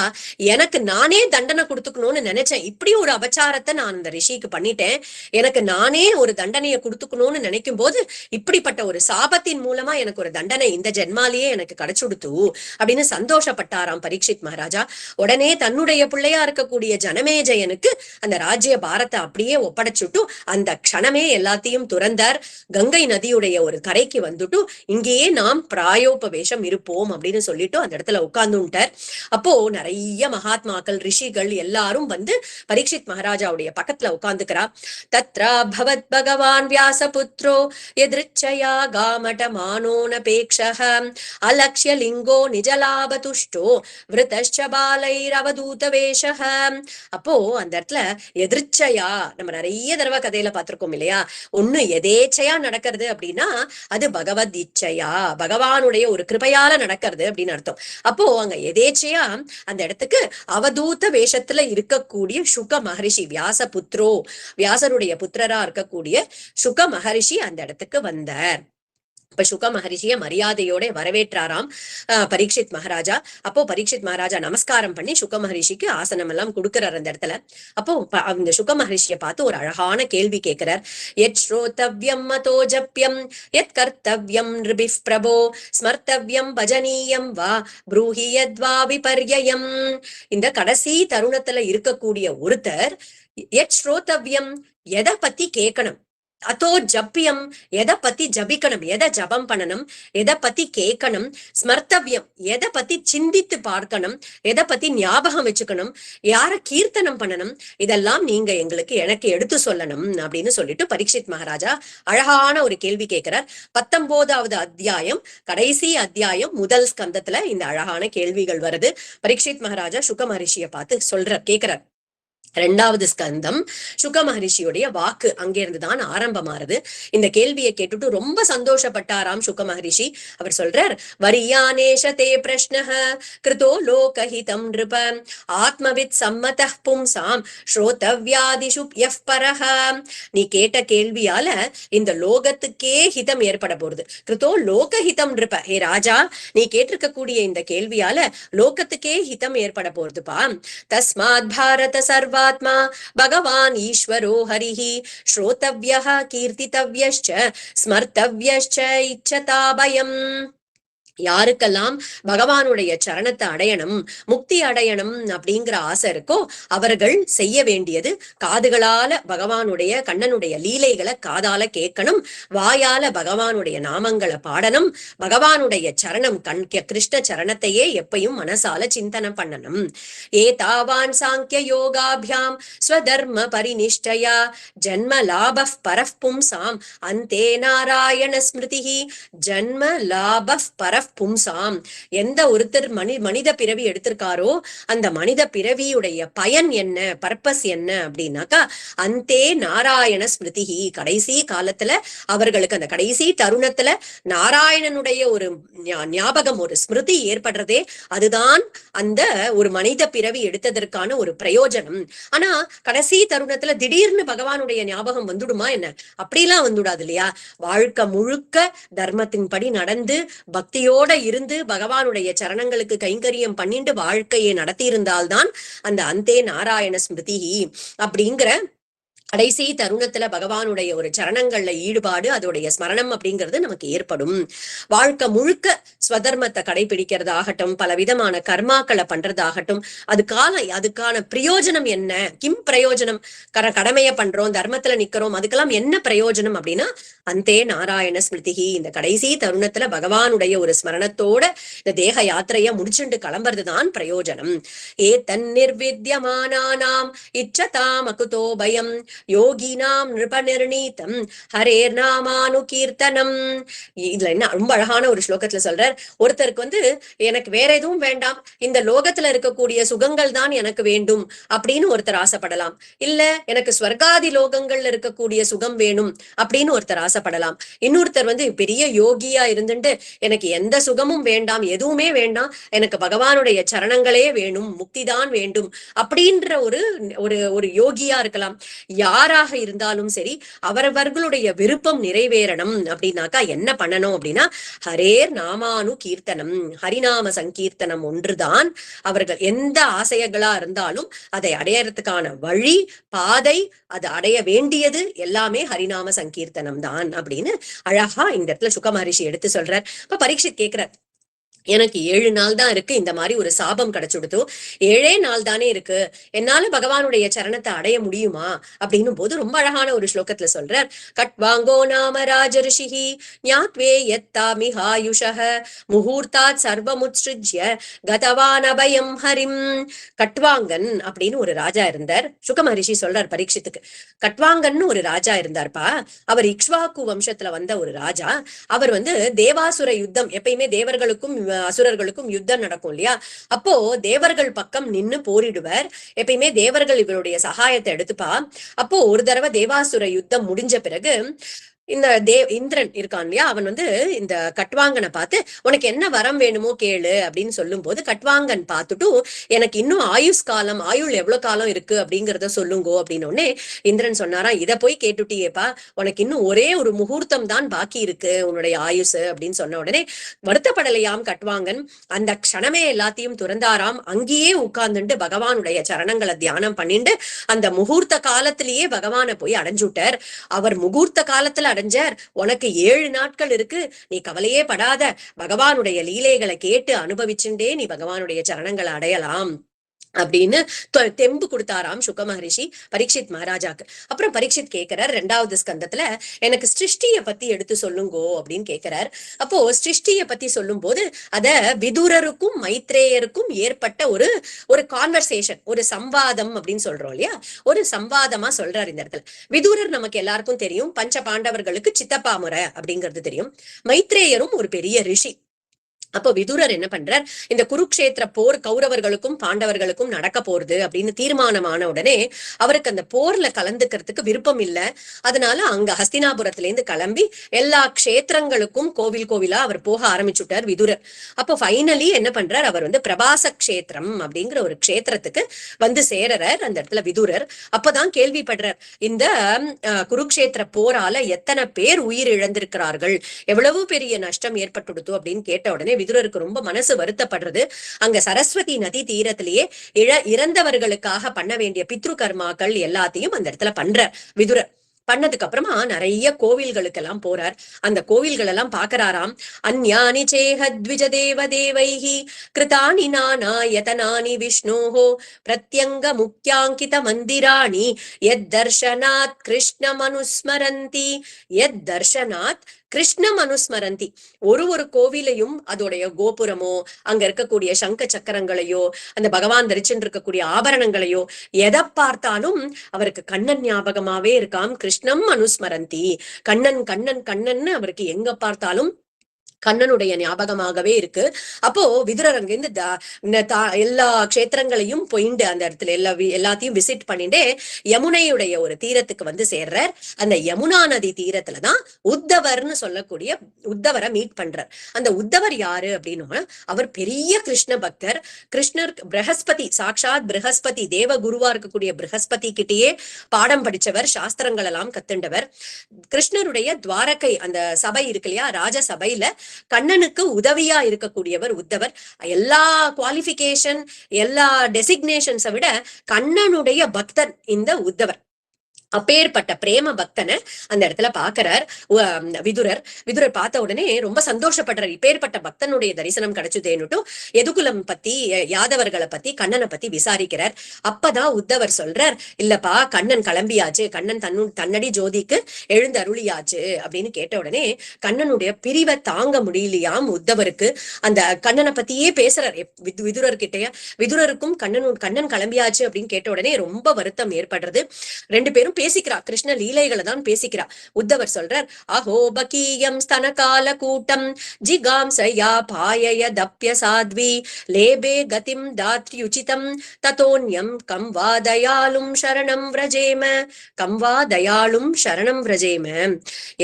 S1: எனக்கு நானே தண்டனை கொடுத்துக்கணும்னு நினைச்சேன், இப்படி ஒரு அபச்சாரத்தை நான் இந்த ரிஷிக்கு பண்ணிட்டேன், எனக்கு நானே ஒரு தண்டனையை கொடுத்துக்கணும்னு நினைக்கும் போது இப்படிப்பட்ட ஒரு சாபத்தின் மூலமா எனக்கு ஒரு தண்டனை இந்த ஜென்மாலேயே எனக்கு கிடைச்சுடுத்து அப்படின்னு சந்தோஷப்பட்டாராம் பரீட்சித் மகாராஜா. உடனே தன்னுடைய பிள்ளையா இருக்கக்கூடிய ஜனமேஜயனுக்கு அந்த ராஜ்ய பாரத்தை அப்படியே ஒப்படைச்சுட்டு அந்த க்ஷணமே எல்லாத்தையும் துறந்தார். கங்கை நதியுடைய ஒரு கரைக்கு வந்து இங்கேயே நாம் பிராயோபவேஷம் இருப்போம் அப்படின்னு சொல்லிட்டு அந்த இடத்துல உட்கார்ந்துட்டார். அப்போ நிறைய மகாத்மாக்கள் ரிஷிகள் எல்லாரும் வந்து பரீட்சித் மகாராஜாவுடைய பக்கத்துல உட்கார்ந்துக்கிறா. தத்ரா பவத் பகவான் வியாசபுத்ரோ எதிர்ச்சயா காமட மானோனபேக்ஷஹ அலக்ஷ்ய லிங்கோ நிஜலாபதுஷ்டோ விருதஷ்ச பாலைரவதூத வேஷஹ. அப்போ அந்த இடத்துல எதிர்ச்சையா, நம்ம நிறைய தடவை கதையில பார்த்திருக்கோம் இல்லையா, ஒண்ணு எதேச்சையா நடக்கிறது அப்படின்னா அது பகவத் இச்சையா, பகவானுடைய ஒரு கிருபையால நடக்கிறது அப்படின்னு அர்த்தம். அப்போ அங்க எதேச்சையா அந்த இடத்துக்கு அவதூத வேஷத்துல இருக்கக்கூடிய சுக மகரிஷி வியாசருடைய புத்திரரா இருக்கக்கூடிய சுக மகரிஷி அந்த இடத்துக்கு வந்தார். இப்ப சுக மகரிஷிய மரியாதையோட வரவேற்றாராம் பரீட்சித் மகாராஜா. அப்போ பரீட்சித் மகாராஜா நமஸ்காரம் பண்ணி சுக மகரிஷிக்கு ஆசனம் எல்லாம் கொடுக்கிறார் அந்த இடத்துல. அப்போ அந்த சுக மகரிஷியை பார்த்து ஒரு அழகான கேள்வி கேட்கிறார். யத் ஸ்ரோதவ்யம் மதோ ஜப்யம் யத் கர்த்தவ்யம் நிருபிஃப் பிரபோ ஸ்மர்த்தவ்யம் பஜனீயம் வா ப்ரூஹி யத்வா விபர்யயம். இந்த கடைசி தருணத்துல இருக்கக்கூடிய ஒருத்தர் யத் ஸ்ரோதவ்யம், எதை பத்தி கேட்கணும், அதோ ஜப்பியம், எதை பத்தி ஜபிக்கணும், எதை ஜபம் பண்ணணும், எதை பத்தி கேட்கணும், ஸ்மர்த்தவ்யம், எதை பத்தி சிந்தித்து பார்க்கணும், எதை பத்தி ஞாபகம் வச்சுக்கணும், யார கீர்த்தனம் பண்ணணும், இதெல்லாம் நீங்க எனக்கு எடுத்து சொல்லணும் அப்படின்னு சொல்லிட்டு பரீட்சித் மகாராஜா அழகான ஒரு கேள்வி கேட்கிறார். 19வது அத்தியாயம், கடைசி அத்தியாயம், முதல் ஸ்கந்தத்துல இந்த அழகான கேள்விகள் வருது. பரீட்சித் மகாராஜா சுக மகரிஷியை பார்த்து கேட்கிறார். இரண்டாவது ஸ்கந்தம் சுக மகரிஷியுடைய வாக்கு அங்கிருந்துதான் ஆரம்பமாறுது. இந்த கேள்வியை கேட்டுட்டு ரொம்ப சந்தோஷப்பட்டாராம் சுக மகரிஷி. அவர் சொல்றார், வரியானேஷ தே பிரஷ்னஹ கிருதோ லோகஹிதம் நிருப ஆத்மவித் சம்மதः பும்சாம் ஸ்ரோதவ்யாதிஷு யஃப் பரஹ. நீ கேட்ட கேள்வியால இந்த லோகத்துக்கே ஹிதம் ஏற்பட போறது. கிருதோ லோகஹிதம் நிருப, ஹே ராஜா, நீ கேட்டிருக்கக்கூடிய இந்த கேள்வியால லோகத்துக்கே ஹிதம் ஏற்பட போறதுப்பா. தஸ்மாத் பாரத சர்வாத்மா பகவான் ஈஸ்வரோ ஹரிஹி ஸ்ரோதவ்யஹ கீர்த்திதவ்யஸ்ச ஸ்மர்த்தவ்யஸ்ச இச்சதாபயம். யாருக்கெல்லாம் பகவானுடைய சரணத்தை அடையணும், முக்தி அடையணும் அப்படிங்கிற ஆசை இருக்கோ அவர்கள் செய்ய வேண்டியது காதுகளால பகவானுடைய கண்ணனுடைய லீலைகளை காதால கேட்கணும், வாயால பகவானுடைய நாமங்களை பாடணும், பகவானுடைய சரணம் கிருஷ்ண சரணத்தையே எப்பயும் மனசால சிந்தனம் பண்ணணும். ஏதாவான் சாங்கிய யோகாபியாம் ஸ்வதர்ம பரிநிஷ்டயா ஜன்ம லாப பரஃ பும்சாம் அந்தே நாராயண ஸ்மிருதிஹி. ஜன்ம லாப பரஃ பும்சாம், எந்த ஒருத்தர் மனித பிறவி எடுத்திருக்காரோ அந்த மனித பிறவியுடைய பயன் என்ன, பர்பஸ் என்ன அப்படின்னாக்கா அந்தே நாராயண ஸ்மிருதிஹி. கடைசி காலத்துல அவர்களுக்கு அந்த கடைசி தருணத்துல நாராயணனுடைய ஒரு ஞாபகம், ஒரு ஸ்மிருதி ஏற்படுறதே அதுதான் அந்த ஒரு மனித பிறவி எடுத்ததற்கான ஒரு பிரயோஜனம். ஆனா கடைசி தருணத்துல திடீர்னு பகவானுடைய ஞாபகம் வந்துடுமா என்ன? அப்படிலாம் வந்துடாது இல்லையா? வாழ்க்கை முழுக்க தர்மத்தின் படி நடந்து பக்தியோட இருந்து பகவானுடைய சரணங்களுக்கு கைங்கரியம் பண்ணிட்டு வாழ்க்கையை நடத்தி இருந்தால்தான் அந்த அந்தே நாராயண ஸ்மிருதி அப்படிங்கிற கடைசி தருணத்துல பகவானுடைய ஒரு சரணங்கள்ல ஈடுபாடு, அதோடைய ஸ்மரணம் அப்படிங்கிறது நமக்கு ஏற்படும். வாழ்க்கை முழுக்க ஸ்வதர்மத்தை கடைபிடிக்கிறதாகட்டும், பல விதமான கர்மாக்களை பண்றதாகட்டும், அதுக்கான பிரயோஜனம் என்ன? கிம் பிரயோஜனம்? கடமையை பண்றோம், தர்மத்துல நிக்கிறோம், அதுக்கெல்லாம் என்ன பிரயோஜனம் அப்படின்னா அந்தே நாராயண ஸ்மிருதிஹி. இந்த கடைசி தருணத்துல பகவானுடைய ஒரு ஸ்மரணத்தோட இந்த தேக யாத்திரைய முடிச்சுட்டு கிளம்புறதுதான் பிரயோஜனம். ஏ தன் நிர்வித்யமானானாம் இச்சதாம் அகுதோ பயம் யோகினாம் நிருபநிர்ணீதம் ஹரேர் நாமானு கீர்த்தனம். இதுல என்ன ரொம்ப அழகான ஒரு ஸ்லோகத்துல சொல்றார், ஒருத்தருக்கு எனக்கு வேற எதுவும் வேண்டாம், இந்த லோகத்துல இருக்கக்கூடிய சுகங்கள் தான் எனக்கு வேண்டும் அப்படின்னு ஒருத்தர் ஆசைப்படலாம். இல்ல எனக்கு ஸ்வர்காதி லோகங்கள்ல இருக்கக்கூடிய சுகம் வேணும் அப்படின்னு ஒருத்தர் ஆசைப்படலாம். இன்னொருத்தர் பெரிய யோகியா இருந்துட்டு எனக்கு எந்த சுகமும் வேண்டாம், எதுவுமே வேண்டாம், எனக்கு பகவானுடைய சரணங்களே வேணும், முக்தி தான் வேண்டும் அப்படின்ற ஒரு யோகியா இருக்கலாம். யாராக இருந்தாலும் சரி அவரவர்களுடைய விருப்பம் நிறைவேறணும் அப்படின்னாக்கா என்ன பண்ணணும் அப்படின்னா ஹரேர் நாமானு கீர்த்தனம், ஹரிநாம சங்கீர்த்தனம் ஒன்றுதான் அவர்கள் எந்த ஆசைகளா இருந்தாலும் அதை அடையறதுக்கான வழி, பாதை, அது அடைய வேண்டியது எல்லாமே ஹரிநாம சங்கீர்த்தனம் தான் அப்படின்னு அழகா இந்த இடத்துல சுக மகரிஷி எடுத்து சொல்றார். இப்ப பரீட்சித் கேட்கிறார், எனக்கு 7 நாள் தான் இருக்கு, இந்த மாதிரி ஒரு சாபம் கிடைச்சுடுதோ, 7 நாள் தானே இருக்கு, என்னால பகவானுடைய சரணத்தை அடைய முடியுமா அப்படின்னு போது ரொம்ப அழகான ஒரு ஸ்லோகத்துல சொல்றார். கட்வாங்கோ நாம ராஜரிஷிஹி ஞாத்வே யத்தாமிஹாயுஷஹ முகூர்த்தாத் சர்வமுத்ஸ்ருஜ்ய கதவான் அபயம் ஹரிம். கட்வாங்கன் அப்படின்னு ஒரு ராஜா இருந்தார். சுக மகரிஷி சொல்றார் பரீட்சித்துக்கு, கட்வாங்கன்னு ஒரு ராஜா இருந்தார்ப்பா. அவர் இக்ஷ்வாக்கு வம்சத்துல வந்த ஒரு ராஜா. அவர் தேவாசுர யுத்தம், எப்பயுமே தேவர்களுக்கும் அசுரர்களுக்கும் யுத்தம் நடக்கும் இல்லையா, அப்போ தேவர்கள் பக்கம் நின்னு போரிடுவர். எப்பயுமே தேவர்கள் இவருடைய சகாயத்தை எடுத்துப்பா. அப்போ ஒரு தடவை தேவாசுர யுத்தம் முடிஞ்ச பிறகு இந்த இந்திரன் இருக்கான் இல்லையா, அவன் இந்த கட்வாங்கனை பார்த்து உனக்கு என்ன வரம் வேணுமோ கேளு அப்படின்னு சொல்லும் போது கட்வாங்கன் பார்த்துட்டு எனக்கு இன்னும் ஆயுள் எவ்வளவு காலம் இருக்கு அப்படிங்கிறத சொல்லுங்கோ அப்படின்னு உடனே இந்திரன் சொன்னாராம், இதை போய் கேட்டுட்டியேப்பா, உனக்கு இன்னும் ஒரே ஒரு முகூர்த்தம் தான் பாக்கி இருக்கு உன்னுடைய ஆயுசு அப்படின்னு சொன்ன உடனே வருத்தப்படலையாம் கட்வாங்கன். அந்த க்ஷணமே எல்லாத்தையும் துறந்தாராம். அங்கேயே உட்கார்ந்துட்டு பகவானுடைய சரணங்களை தியானம் பண்ணிட்டு அந்த முகூர்த்த காலத்திலேயே பகவானை போய் அடைஞ்சுட்டார். அவர் முகூர்த்த காலத்துல அடைஞ்சார். உனக்கு 7 நாட்கள் இருக்கு, நீ கவலையே படாத, பகவானுடைய லீலைகளை கேட்டு அனுபவிச்சுட்டே நீ பகவானுடைய சரணங்களை அடையலாம் அப்படின்னு தெம்பு கொடுத்தாராம் சுக மகரிஷி பரீட்சித் மகாராஜாக்கு. அப்புறம் பரீட்சித் கேட்கிறார், 2வது ஸ்கந்தத்துல எனக்கு சிருஷ்டிய பத்தி எடுத்து சொல்லுங்கோ அப்படின்னு கேட்கிறார். அப்போ சிருஷ்டிய பத்தி சொல்லும் போது அத விதுரருக்கும் மைத்ரேயருக்கும் ஏற்பட்ட ஒரு கான்வர்சேஷன், ஒரு சம்வாதம் அப்படின்னு சொல்றோம் இல்லையா, ஒரு சம்வாதமா சொல்றாரு இந்த இடத்துல. விதுரர் நமக்கு எல்லாருக்கும் தெரியும், பஞ்ச பாண்டவர்களுக்கு சித்தப்பா முறை அப்படிங்கிறது தெரியும். மைத்ரேயரும் ஒரு பெரிய ரிஷி. அப்போ விதுரர் என்ன பண்றார், இந்த குருக்ஷேத்திர போர் கௌரவர்களுக்கும் பாண்டவர்களுக்கும் நடக்க போறது அப்படின்னு தீர்மானமான உடனே அவருக்கு அந்த போர்ல கலந்துக்கிறதுக்கு விருப்பம் இல்லை. அதனால அங்க ஹஸ்தினாபுரத்துல இருந்து கிளம்பி எல்லா க்ஷேத்திரங்களுக்கும் கோவில் கோவிலா அவர் போக ஆரம்பிச்சுட்டார் விதுரர். அப்போ ஃபைனலி என்ன பண்றார், அவர் வந்து பிரபாச க்ஷேத்திரம் அப்படிங்கிற ஒரு க்ஷேத்திரத்துக்கு வந்து சேரறார் அந்த இடத்துல விதுரர். அப்பதான் கேள்விப்படுறார், இந்த குருக்ஷேத்திர போரால எத்தனை பேர் உயிர் இழந்திருக்கிறார்கள், எவ்வளவு பெரிய நஷ்டம் ஏற்பட்டுடுத்து அப்படின்னு கேட்ட உடனே விதுரருக்கு ரொம்ப மனசு வருத்தப்படுறது. அங்க சரஸ்வதி நதி தீரத்திலேயே இறந்தவர்களுக்காக பண்ண வேண்டிய பித்ரு கர்மாக்கள் எல்லாத்தையும் அந்த இடத்துல பண்ற விதுரர். பண்ணதுக்கு அப்புறமா நிறைய கோவில்களுக்கு எல்லாம் போறார். அந்த கோவில்கள் எல்லாம் பாக்குறாராம். அந்யானி சேஹத்விஜ தேவ தேவைஹி கிருதானி நானாயதனானி விஷ்ணோஹோ பிரத்யங்க முக்கியாங்கித மந்திராணி யத் தர்ஷனாத் கிருஷ்ணம் அனுஸ்மரந்தி யத் தர்ஷனாத் கிருஷ்ணம் அனுஸ்மரந்தி. ஒரு கோவிலையும் அதோடைய கோபுரமோ அங்க இருக்கக்கூடிய சங்க சக்கரங்களையோ அந்த பகவான் தரிச்சுட்டு இருக்கக்கூடிய ஆபரணங்களையோ எதை பார்த்தாலும் அவருக்கு கண்ணன் ஞாபகமாவே இருக்காம். கிருஷ்ணம் அனுஸ்மரந்தி, கண்ணன் கண்ணன் கண்ணன்னு அவருக்கு எங்க பார்த்தாலும் கண்ணனுடைய ஞாபகமாகவே இருக்கு. அப்போ விதுரர் அங்கிருந்து எல்லா க்ஷேத்திரங்களையும் போயிண்டு அந்த இடத்துல எல்லாத்தையும் விசிட் பண்ணிட்டு யமுனையுடைய ஒரு தீரத்துக்கு வந்து சேர்றார். அந்த யமுனா நதி தீரத்துலதான் உத்தவர்னு சொல்லக்கூடிய உத்தவரை மீட் பண்றார். அந்த உத்தவர் யாரு அப்படின்னா, அவர் பெரிய கிருஷ்ண பக்தர். கிருஷ்ணர் பிரகஸ்பதி, சாட்சாத் பிரகஸ்பதி, தேவ குருவா இருக்கக்கூடிய பிரகஸ்பதி கிட்டேயே பாடம் படிச்சவர், சாஸ்திரங்கள் எல்லாம் கத்துண்டவர். கிருஷ்ணருடைய துவாரகை அந்த சபை இருக்கு இல்லையா, ராஜசபையில கண்ணனுக்கு உதவியா இருக்கக்கூடியவர் உத்தவர். எல்லா குவாலிபிகேஷன் எல்லா டெசிக்னேஷன்ஸை விட கண்ணனுடைய பக்தர் இந்த உத்தவர். அப்பேற்பட்ட பிரேம பக்தனை அந்த இடத்துல பாக்குறார் விதுரர். விதுரர் பார்த்த உடனே ரொம்ப சந்தோஷப்படுறார். இப்பேற்பட்ட பக்தனுடைய தரிசனம் கிடைச்சுதேன்னுட்டும் எதுகுலம் பத்தி, யாதவர்களை பத்தி, கண்ணனை பத்தி விசாரிக்கிறார். அப்பதான் உத்தவர் சொல்றார், இல்லப்பா கண்ணன் கிளம்பியாச்சு, கண்ணன் தன்னடி ஜோதிக்கு எழுந்து அருளியாச்சு அப்படின்னு கேட்ட உடனே கண்ணனுடைய பிரிவை தாங்க முடியலையாம் உத்தவருக்கு. அந்த கண்ணனை பத்தியே பேசுறார் விதுரர்கிட்டயே. விதுரருக்கும் கண்ணன் கிளம்பியாச்சு அப்படின்னு கேட்ட உடனே ரொம்ப வருத்தம் ஏற்படுறது. ரெண்டு பேரும் பேசிக்கிறா, கிருஷ்ண லீலைகளை தான் பேசிக்கிறா. உத்தவர் சொல்றார், அஹோ பகீயம் ஸ்தன கால கூட்டம் ஜிகாம்சயா பாயய தப்ய சாத்வி லேபே கதிம் தாத்யுசிதம் ததோன்யம் கம் வா தயாளும் சரணம் விரஜேம, கம் வா தயாளும் சரணம் விரஜேம.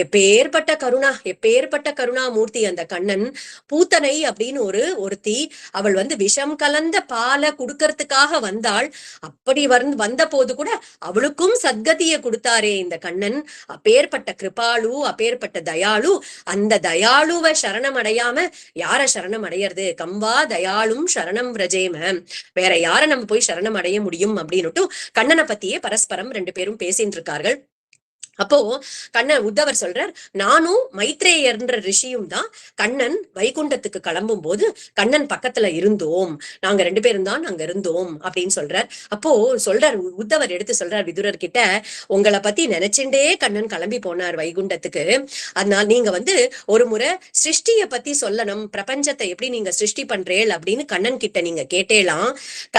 S1: எப்பேற்பட்ட கருணா, எப்பேற்பட்ட கருணா மூர்த்தி அந்த கண்ணன். பூத்தனை அப்படின்னு ஒருத்தி, அவள் வந்து விஷம் கலந்த பாலை குடுக்கறதுக்காக வந்தாள். அப்படி வந்த போது கூட அவளுக்கும் சத்கதி கொடுத்தாரே இந்த கண்ணன். அப்பேற்பட்ட கிருபாலு, அப்பேற்பட்ட தயாளு. அந்த தயாளுவை சரணம் அடையாம யார சரணம் அடையிறது? கம்பா தயாளும் சரணம் விரஜேம, வேற யார நம்ம போய் சரணம் அடைய முடியும் அப்படின்னுட்டு கண்ணனை பத்தியே பரஸ்பரம் ரெண்டு பேரும் பேசிட்டு இருக்கார்கள். அப்போ கண்ணன் உத்தவர் சொல்றார், நானும் மைத்ரேயர்ன்ற ரிஷியும் தான் கண்ணன் வைகுண்டத்துக்கு கிளம்பும் போது கண்ணன் பக்கத்துல இருந்தோம், நாங்க ரெண்டு பேரும் தான் அங்க இருந்தோம் அப்படின்னு சொல்றார். அப்போ சொல்றார் உத்தவர் எடுத்து சொல்றார் விதுரர் கிட்ட, உங்களை பத்தி நினைச்சுட்டே கண்ணன் கிளம்பி போனார் வைகுண்டத்துக்கு. அதனால நீங்க வந்து ஒரு முறை சிருஷ்டிய பத்தி சொல்லணும், பிரபஞ்சத்தை எப்படி நீங்க சிருஷ்டி பண்றேள் அப்படின்னு கண்ணன் கிட்ட நீங்க கேட்டேலாம்.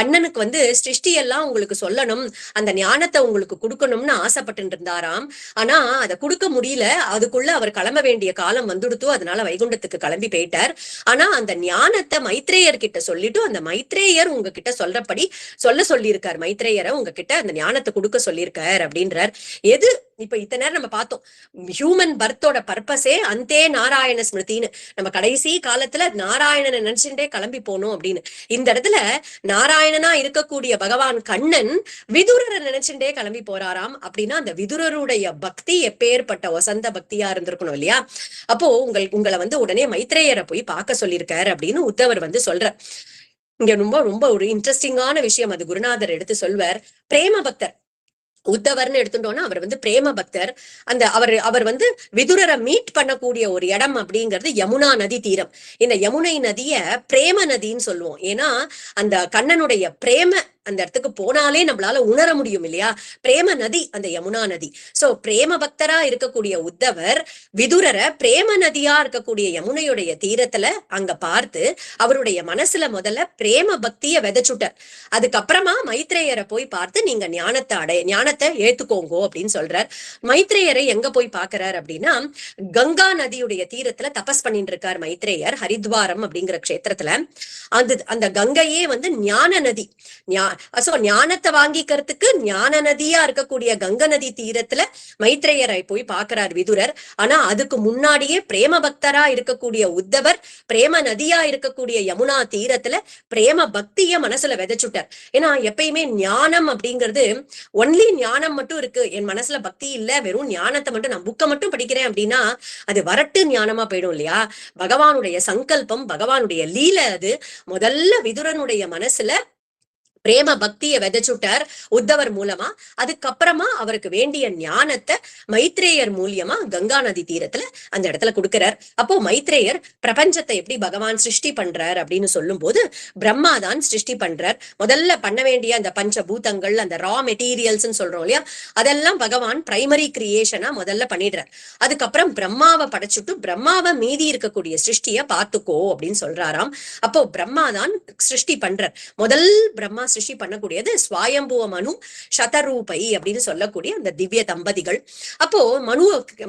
S1: கண்ணனுக்கு வந்து சிருஷ்டி எல்லாம் உங்களுக்கு சொல்லணும், அந்த ஞானத்தை உங்களுக்கு கொடுக்கணும்னு ஆசைப்பட்டு இருந்தாராம். ஆனா அதை கொடுக்க முடியல, அதுக்குள்ள அவர் கிளம்ப வேண்டிய காலம் வந்துடுத்தோ, அதனால வைகுண்டத்துக்கு கிளம்பி போயிட்டார். ஆனா அந்த ஞானத்தை மைத்ரேயர் கிட்ட சொல்லிட்டு அந்த மைத்ரேயர் உங்ககிட்ட சொல்றபடி சொல்லியிருக்கார், மைத்ரேயரை உங்ககிட்ட அந்த ஞானத்தை கொடுக்க சொல்லியிருக்கார் அப்படின்றார். எது இப்ப இத்தனை நேரம் நம்ம பார்த்தோம், ஹியூமன் பர்த்தோட பர்பஸே அந்தே நாராயண ஸ்மிருதின்னு, நம்ம கடைசி காலத்துல நாராயணனை நினைச்சுட்டே கிளம்பி போனோம் அப்படின்னு. இந்த இடத்துல நாராயணனா இருக்கக்கூடிய பகவான் கண்ணன் விதுரரை நினைச்சுட்டே கிளம்பி போறாராம். அப்படின்னா அந்த விதுரருடைய பக்தி எப்பேற்பட்ட வசந்த பக்தியா இருந்திருக்கணும் இல்லையா? அப்போ உங்களை வந்து உடனே மைத்ரேயரை போய் பார்க்க சொல்லியிருக்காரு அப்படின்னு உத்தவர் வந்து சொல்ற. இங்க ரொம்ப ரொம்ப ஒரு இன்ட்ரெஸ்டிங்கான விஷயம் அது குருநாதர் எடுத்து சொல்வார். பிரேம பக்தர் உத்தவர்னு எடுத்துட்டோம்னா அவர் வந்து பிரேம பக்தர். அந்த அவர் வந்து விதுரரை மீட் பண்ணக்கூடிய ஒரு இடம் அப்படிங்கிறது யமுனா நதி தீரம். இந்த யமுனை நதிய பிரேம நதின்னு சொல்லுவோம். ஏன்னா அந்த கண்ணனுடைய பிரேம அந்த இடத்துக்கு போனாலே நம்மளால உணர முடியும் இல்லையா? பிரேம நதி அந்த யமுனா நதி. சோ பிரேம பக்தரா இருக்கக்கூடிய உத்தவர் விதுரரை பிரேம நதியா இருக்கக்கூடிய யமுனையுடைய தீரத்துல அங்க பார்த்து அவருடைய மனசுல முதல்ல பிரேம பக்திய விதைச்சுட்டார். அதுக்கப்புறமா மைத்ரேயரை போய் பார்த்து நீங்க ஞானத்தை ஏத்துக்கோங்கோ அப்படின்னு சொல்றார். மைத்ரேயரை எங்க போய் பாக்குறார் அப்படின்னா, கங்கா நதியுடைய தீரத்துல தபஸ் பண்ணிட்டு இருக்கார் மைத்ரேயர், ஹரித்வாரம் அப்படிங்கிற க்ஷேத்திரத்துல. அந்த கங்கையே வந்து ஞான நதி. ஞானத்தை வாங்கிக்கிறதுக்கு ஞான நதியா இருக்கக்கூடிய கங்கா நதி தீரத்துல மைத்ரேயரை போய் பாக்குறார் விதுரர். ஆனா அதுக்கு முன்னாடியே பிரேம பக்தரா இருக்கக்கூடிய உத்தவர் பிரேம நதியா இருக்கக்கூடிய யமுனா தீரத்துல பிரேம பக்திய மனசுல விதைச்சுட்டார். ஏன்னா எப்பயுமே ஞானம் அப்படிங்கிறது ஒன்லி ஞானம் மட்டும் இருக்கு, என் மனசுல பக்தி இல்ல, வெறும் ஞானத்தை மட்டும் நான் புக்கை மட்டும் படிக்கிறேன் அப்படின்னா அது வரட்டு ஞானமா போயிடும் இல்லையா? பகவானுடைய சங்கல்பம், பகவானுடைய லீல. அது முதல்ல விதுரனுடைய மனசுல பிரேம பக்தியை விதைச்சுட்டார் உத்தவர் மூலமா. அதுக்கப்புறமா அவருக்கு வேண்டிய ஞானத்தை மைத்ரேயர் மூலியமா கங்கா நதி தீரத்துல அந்த இடத்துல கொடுக்கிறார். அப்போ மைத்ரேயர் பிரபஞ்சத்தை எப்படி பகவான் சிருஷ்டி பண்றார் அப்படின்னு சொல்லும் போது பிரம்மா தான் சிருஷ்டி பண்றார். முதல்ல பண்ண வேண்டிய அந்த பஞ்சபூதங்கள், அந்த ரா மெட்டீரியல்ஸ் சொல்றோம் இல்லையா, அதெல்லாம் பகவான் பிரைமரி கிரியேஷனா முதல்ல பண்ணிடுறார். அதுக்கப்புறம் பிரம்மாவை படைச்சுட்டு பிரம்மாவை மீதி இருக்கக்கூடிய சிருஷ்டிய பார்த்துக்கோ அப்படின்னு சொல்றாராம். அப்போ பிரம்மா தான் சிருஷ்டி பண்றார். முதல் பிரம்மா சிருஷ்டி பண்ணக்கூடியது ஸ்வயம்புவ மனு சதரூபை அப்படின்னு சொல்லக்கூடிய அந்த திவ்ய தம்பதிகள். அப்போ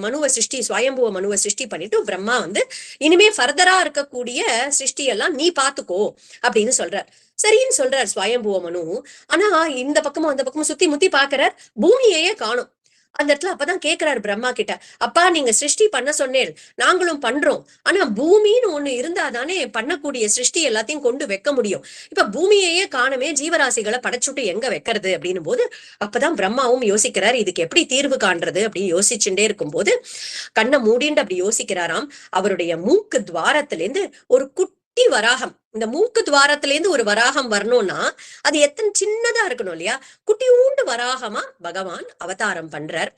S1: மனுவை சிருஷ்டி, ஸ்வயம்புவ மனுவை சிருஷ்டி பண்ணிட்டு பிரம்மா வந்து இனிமே ஃபர்தரா இருக்கக்கூடிய சிருஷ்டி எல்லாம் நீ பாத்துக்கோ அப்படின்னு சொல்றார். சரின்னு சொல்றார் ஸ்வயம்புவ மனு. ஆனா இந்த பக்கமும் அந்த பக்கமும் சுத்தி முத்தி பாக்குறார், பூமியையே காணும். அந்த இடத்துல அப்பதான் கேக்குறாரு பிரம்மா கிட்ட, அப்பா நீங்க சிருஷ்டி பண்ண சொன்னேன், நாங்களும் பண்றோம், ஆனா பூமின்னு ஒண்ணு இருந்தா தானே பண்ணக்கூடிய சிருஷ்டி எல்லாத்தையும் கொண்டு வைக்க முடியும். இப்ப பூமியையே காணுமே, ஜீவராசிகளை படைச்சுட்டு எங்க வைக்கிறது அப்படின்னும் போது அப்பதான் பிரம்மாவும் யோசிக்கிறார், இதுக்கு எப்படி தீர்வு காண்றது அப்படின்னு யோசிச்சுட்டே இருக்கும் போது கண்ணை மூடிண்டு அப்படி யோசிக்கிறாராம். அவருடைய மூக்கு துவாரத்திலேருந்து ஒரு குட்டி வராகம், இந்த மூக்கு துவாரத்துல இருந்து ஒரு வராகம் வரணும்னா அது எத்தனை சின்னதா இருக்கணும் இல்லையா? குட்டியூண்டு வராகமா பகவான் அவதாரம் பண்றார்.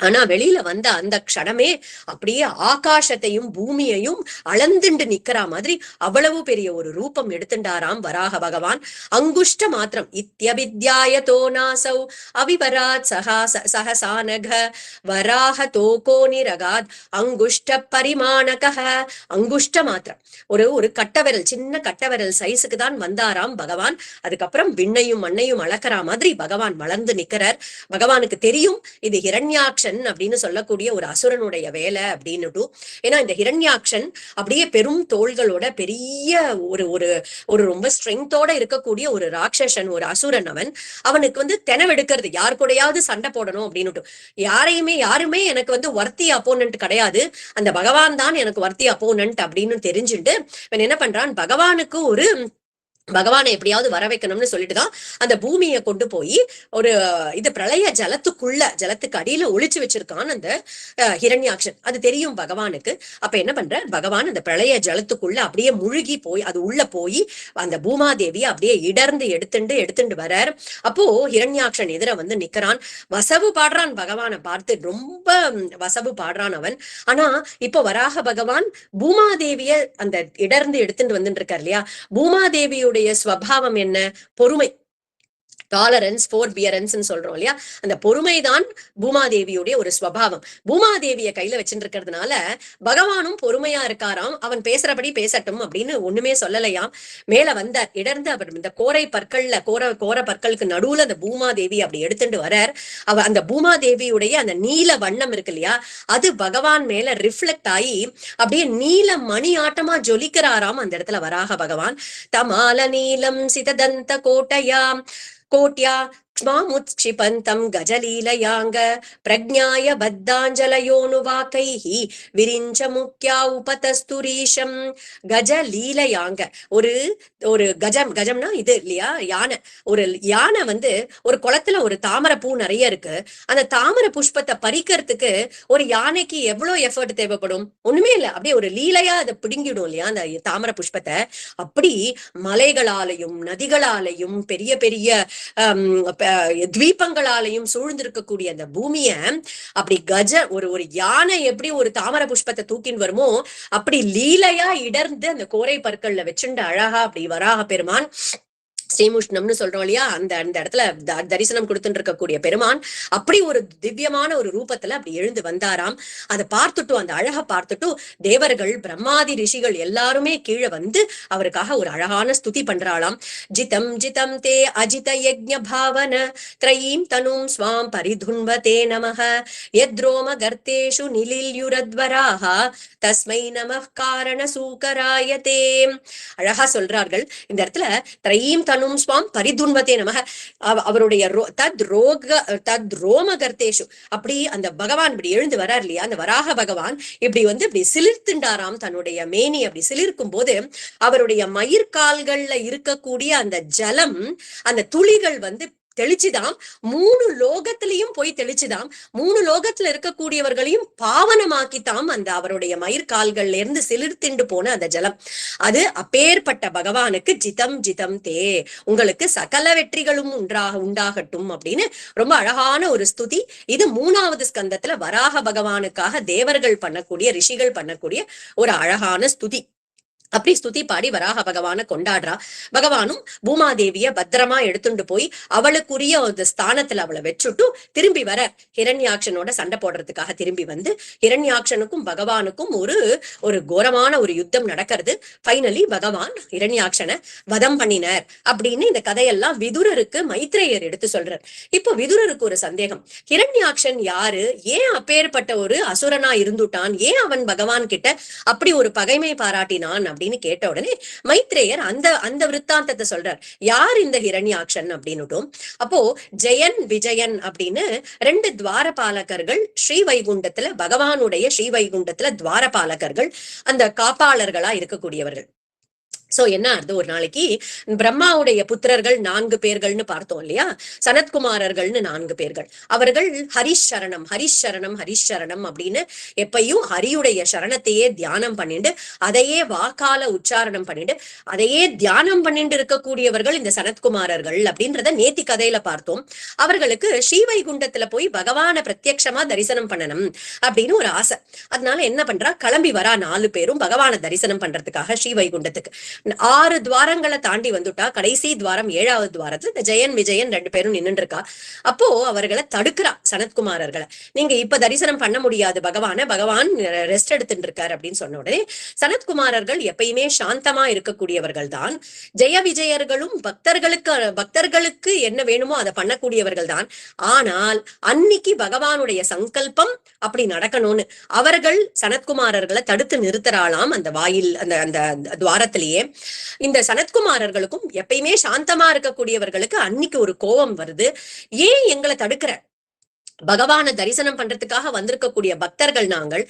S1: ஆனா வெளியில வந்த அந்த க்ஷணமே அப்படியே ஆகாசத்தையும் பூமியையும் அளந்துண்டு நிக்கிற மாதிரி அவ்வளவு பெரிய ஒரு ரூபம் எடுத்துட்டாராம் வராக பகவான். அங்குஷ்ட மாத்திரம் இத்யபித்யாய தோநாசௌ அவிவராத் சஹசானக வராக தோகோ நிரகாத் அங்குஷ்ட பரிமாணக. அங்குஷ்ட மாத்திரம் ஒரு கட்டவிரல், சின்ன கட்டவிரல் சைஸுக்கு தான் வந்தாராம் பகவான். அதுக்கப்புறம் விண்ணையும் மண்ணையும் அளக்கிற மாதிரி பகவான் வளர்ந்து நிக்கிறார். பகவானுக்கு தெரியும் இது ஹிரண்யாக்ஷன் அப்படின்னு சொல்லக்கூடிய ஒரு அசுரனுடைய வேலை அப்படின்னுட்டு. ஏன்னா இந்த ஹிரண்யாக்ஷன் அப்படியே பெரும் தோள்களோட பெரிய ஒரு ஒரு ஒரு ரொம்ப ஸ்ட்ரெங்தோட இருக்கக்கூடிய ஒரு ராட்சசன், ஒரு அசுரன். அவனுக்கு வந்து தெனவெடுக்கிறது, யாரு கூடயாவது சண்டை போடணும் அப்படின்னுட்டு. யாருமே எனக்கு வந்து வர்த்தி அப்போனன்ட் கிடையாது, அந்த பகவான் தான் எனக்கு வர்த்தி அப்போனன்ட் அப்படின்னு தெரிஞ்சுட்டு இவன் என்ன பண்றான், பகவானை எப்படியாவது வர வைக்கணும்னு சொல்லிட்டுதான் அந்த பூமியை கொண்டு போய் ஒரு பிரளய ஜலத்துக்கு அடியில ஒளிச்சு வச்சிருக்கான் அந்த ஹிரண்யாக்ஷன். அது தெரியும் பகவானுக்கு. அப்ப என்ன பண்ற பகவான் அந்த பிரளய ஜலத்துக்குள்ள அப்படியே முழுகி போய் அது உள்ள போய் அந்த பூமாதேவியை அப்படியே எடுத்துண்டு வரார். அப்போ ஹிரண்யாக்ஷன் எதிர வந்து நிக்கிறான், வசவு பாடுறான் பகவானை பார்த்து, ரொம்ப வசவு பாடுறான் அவன். ஆனா இப்போ வராக பகவான் பூமாதேவிய அந்த எடுத்துட்டு வந்துட்டு இருக்கார் இல்லையா? பூமாதேவியோட ஸ்வபாவம் என்ன? பொறுமை, டாலரன்ஸ், ஃபோர்பியரன்ஸ் சொல்றோம் இல்லையா? அந்த பொறுமைதான் பூமாதேவியுடைய ஒரு ஸ்வபாவம். பூமாதேவிய கையில வச்சுட்டு இருக்கிறதுனால பகவானும் பொறுமையா இருக்காராம். அவன் பேசுறபடி பேசட்டும் அப்படின்னு ஒண்ணுமே சொல்லலையாம். மேல வந்தார், இடர்ந்து அவர் இந்த கோர பற்களுக்கு நடுவுல அந்த பூமாதேவி அப்படி எடுத்துட்டு வரார். அந்த பூமாதேவியுடைய அந்த நீல வண்ணம் இருக்கு இல்லையா, அது பகவான் மேல ரிஃப்ளெக்ட் ஆகி அப்படியே நீல மணி ஆட்டமா ஜொலிக்கிறாராம் அந்த இடத்துல வராக பகவான். தமால நீலம் சிததந்த கோட்யா க்ஷ்மாமுத்க்ஷிபந்தம் கஜலீலயாங்க பிரஜ்ஞாய பத்தாஞ்சலயோனுவாக்கைஹி விரிஞ்ச முக்யா உபதஸ்துரீஷம். கஜலீலயாங்க, ஒரு கஜம்னா இது இல்லையா, யானை. ஒரு யானை வந்து ஒரு குளத்துல ஒரு தாமரை பூ நிறைய இருக்கு, அந்த தாமரை புஷ்பத்தை பறிக்கிறதுக்கு ஒரு யானைக்கு எவ்வளவு எஃபர்ட் தேவைப்படும்? ஒண்ணுமே இல்லை, அப்படியே ஒரு லீலையா அதை பிடுங்கிடும் இல்லையா அந்த தாமரை புஷ்பத்தை. அப்படி மலைகளாலையும் நதிகளாலையும் பெரிய பெரிய தீபங்களாலையும் சூழ்ந்திருக்கக்கூடிய அந்த பூமிய அப்படி ஒரு யானை எப்படி ஒரு தாமரை புஷ்பத்தை தூக்கின்னு வருமோ அப்படி லீலையா இடர்ந்து அந்த கோரை பற்கள்ல வச்சுண்டு அழகா அப்படி வராக பெருமான் ஸ்ரீமுஷ்ணம்னு சொல்றோம் இல்லையா, அந்த அந்த இடத்துல தரிசனம் கொடுத்துட்டு இருக்கக்கூடிய பெருமான் அப்படி ஒரு திவ்யமான ஒரு ரூபத்துல அப்படி எழுந்து வந்தாராம். அதை பார்த்துட்டும், அந்த அழகை பார்த்துட்டும் தேவர்கள் பிரம்மாதி ரிஷிகள் எல்லாருமே கீழே வந்து அவருக்காக ஒரு அழகான ஸ்துதி பண்றாளாம். ஜிதம் ஜிதம் தே அஜித யஜ்ஞ பாவன த்ரயீம் தனும் ஸ்வாம் பரிதுன்வதே நமஹ யத்ரோம கர்த்தேஷு நிலில்யுரத்வராஹ தஸ்மை நமः காரண சூகராயதே. அழகா சொல்றார்கள் இந்த இடத்துல, த்ரயீம் தனும் ஸ்வாம் பரிதுன்வதே நமக, அவருடைய தத் ரோமகர்த்தேஷு, அப்படி அந்த பகவான் இப்படி எழுந்து வரார் இல்லையா, அந்த வராக பகவான் இப்படி வந்து இப்படி சிலிர்த்துண்டாராம் தன்னுடைய மேனி. அப்படி சிலிர்க்கும் போது அவருடைய மயிர்கால்கள்ல இருக்கக்கூடிய அந்த ஜலம், அந்த துளிகள் வந்து தெளிச்சுதாம், 3 லோகத்திலையும் போய் தெளிச்சுதாம், 3 லோகத்துல இருக்கக்கூடியவர்களையும் பாவனமாக்கித்தாம் அந்த அவருடைய மயிர்கால்கள்ல இருந்து சிலிர்த்திண்டு போன அந்த ஜலம். அது அப்பேற்பட்ட பகவானுக்கு ஜிதம் ஜிதம் தே, உங்களுக்கு சகல வெற்றிகளும் உண்டாகட்டும் அப்படின்னு ரொம்ப அழகான ஒரு ஸ்துதி. இது 3வது ஸ்கந்தத்துல வராக பகவானுக்காக தேவர்கள் பண்ணக்கூடிய, ரிஷிகள் பண்ணக்கூடிய ஒரு அழகான ஸ்துதி. அப்படி ஸ்துதி பாடி வராக பகவான கொண்டாடுறா. பகவானும் பூமாதேவிய பத்திரமா எடுத்துட்டு போய் அவளுக்குரிய ஒரு ஸ்தானத்துல அவளை வச்சுட்டு திரும்பி வர, ஹிரண்யாட்சனோட சண்டை போடுறதுக்காக திரும்பி வந்து ஹிரண்யாட்சனுக்கும் பகவானுக்கும் ஒரு கோரமான ஒரு யுத்தம் நடக்கிறது. ஃபைனலி பகவான் ஹிரண்யாட்சனை வதம் பண்ணினார் அப்படின்னு இந்த கதையெல்லாம் விதுரருக்கு மைத்ரேயர் எடுத்து சொல்றார். இப்போ விதுரருக்கு ஒரு சந்தேகம், ஹிரண்யாட்சன் யாரு, ஏன் அப்பேற்பட்ட ஒரு அசுரனா இருந்துட்டான், ஏன் அவன் பகவான் கிட்ட அப்படி ஒரு பகைமை பாராட்டினான் அப்படின்னு கேட்ட உடனே மைத்ரேயர் அந்த விருத்தாந்தத்தை சொல்றார். யார் இந்த ஹிரண்யாட்சன் அப்படின்னுட்டும். அப்போ ஜெயன் விஜயன் அப்படின்னு 2 துவாரபாலகர்கள் ஸ்ரீவைகுண்டத்துல, பகவானுடைய ஸ்ரீவைகுண்டத்துல துவாரபாலகர்கள், அந்த காப்பாளர்களா இருக்கக்கூடியவர்கள். சோ என்ன அர்த்தம், ஒரு நாளைக்கு பிரம்மாவுடைய புத்திரர்கள் 4 பேர்கள்னு பார்த்தோம் இல்லையா, சனத்குமாரர்கள்னு 4 பேர்கள். அவர்கள் ஹரிஷரணம் ஹரிஷரணம் ஹரிஷரணம் அப்படின்னு எப்பயும் ஹரியுடைய சரணத்தையே தியானம் பண்ணிட்டு, அதையே வாக்கால உச்சாரணம் பண்ணிட்டு, அதையே தியானம் பண்ணிட்டு இருக்கக்கூடியவர்கள் இந்த சனத்குமாரர்கள் அப்படின்றத நேத்தி கதையில பார்த்தோம். அவர்களுக்கு ஸ்ரீவைகுண்டத்துல போய் பகவான பிரத்யட்சமா தரிசனம் பண்ணணும் அப்படின்னு ஒரு ஆசை. அதனால என்ன பண்றா, கிளம்பி வரா 4 பேரும் பகவான தரிசனம் பண்றதுக்காக ஸ்ரீவைகுண்டத்துக்கு. 6 துவாரங்களை தாண்டி வந்துட்டா, கடைசி துவாரம் 7வது துவாரத்துல இந்த ஜெயன் விஜயன் 2 பேரும் நின்னுட்டு இருக்கா. அப்போ அவர்களை தடுக்கிறா சனத்குமாரர்களை. நீங்க இப்ப தரிசனம் பண்ண முடியாது பகவான் ரெஸ்ட் எடுத்துட்டு இருக்காரு அப்படின்னு சொன்ன உடனே சனத்குமாரர்கள் எப்பயுமே சாந்தமா இருக்கக்கூடியவர்கள் தான். ஜெய விஜயர்களும் பக்தர்களுக்கு என்ன வேணுமோ அதை பண்ணக்கூடியவர்கள் தான். ஆனால் அன்னைக்கு பகவானுடைய சங்கல்பம் அப்படி நடக்கணும்னு அவர்கள் சனத்குமாரர்களை தடுத்து நிறுத்துறாளாம் அந்த வாயில், அந்த துவாரத்திலேயே. இந்த சனத்குமாரர்களுக்கும் எப்பயுமே சாந்தமா இருக்கக்கூடியவர்களுக்கு அன்னைக்கு ஒரு கோபம் வருது. ஏன் எங்களை தடுக்கிற, பகவான தரிசனம் பண்றதுக்காக வந்திருக்கக்கூடிய பக்தர்கள் நாங்கள்.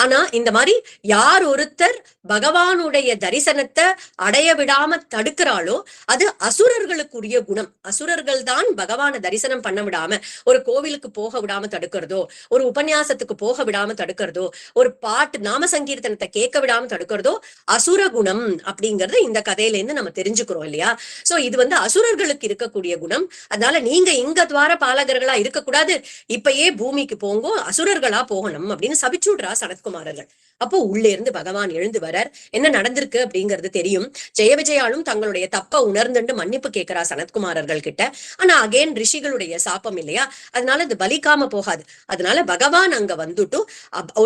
S1: ஆனா இந்த மாதிரி யார் ஒருத்தர் பகவானுடைய தரிசனத்தை அடைய விடாம தடுக்கிறாளோ அது அசுரர்களுக்குரிய குணம். அசுரர்கள் தான் பகவான தரிசனம் பண்ண விடாம, ஒரு கோவிலுக்கு போக விடாம தடுக்கிறதோ, ஒரு உபன்யாசத்துக்கு போக விடாம தடுக்கிறதோ, ஒரு பாட்டு நாம சங்கீர்த்தனத்தை கேட்க விடாம தடுக்கிறதோ அசுர குணம் அப்படிங்கறத இந்த கதையில இருந்து நம்ம தெரிஞ்சுக்கிறோம் இல்லையா. சோ இது வந்து அசுரர்களுக்கு இருக்கக்கூடிய குணம். அதனால நீங்க இங்க துவார பாலகர்களா இருக்கக்கூடாது, இப்பயே பூமிக்கு போங்கோ, அசுரர்களா போகணும் அப்படின்னு சபிச்சுடுறா சனத்குமாரர்கள். அப்போ உள்ளே இருந்து பகவான் எழுந்து வரார். என்ன நடந்திருக்கு அப்படிங்கிறது தெரியும். ஜெய விஜயாலும் தங்களுடைய தப்ப உணர்ந்துட்டு மன்னிப்பு கேட்கிறா சனத்குமாரர்கள் கிட்ட. ஆனா அகேன் ரிஷிகளுடைய சாப்பம் இல்லையா, அதனால இது பலிக்காம போகாது. அதனால பகவான் அங்க வந்துட்டு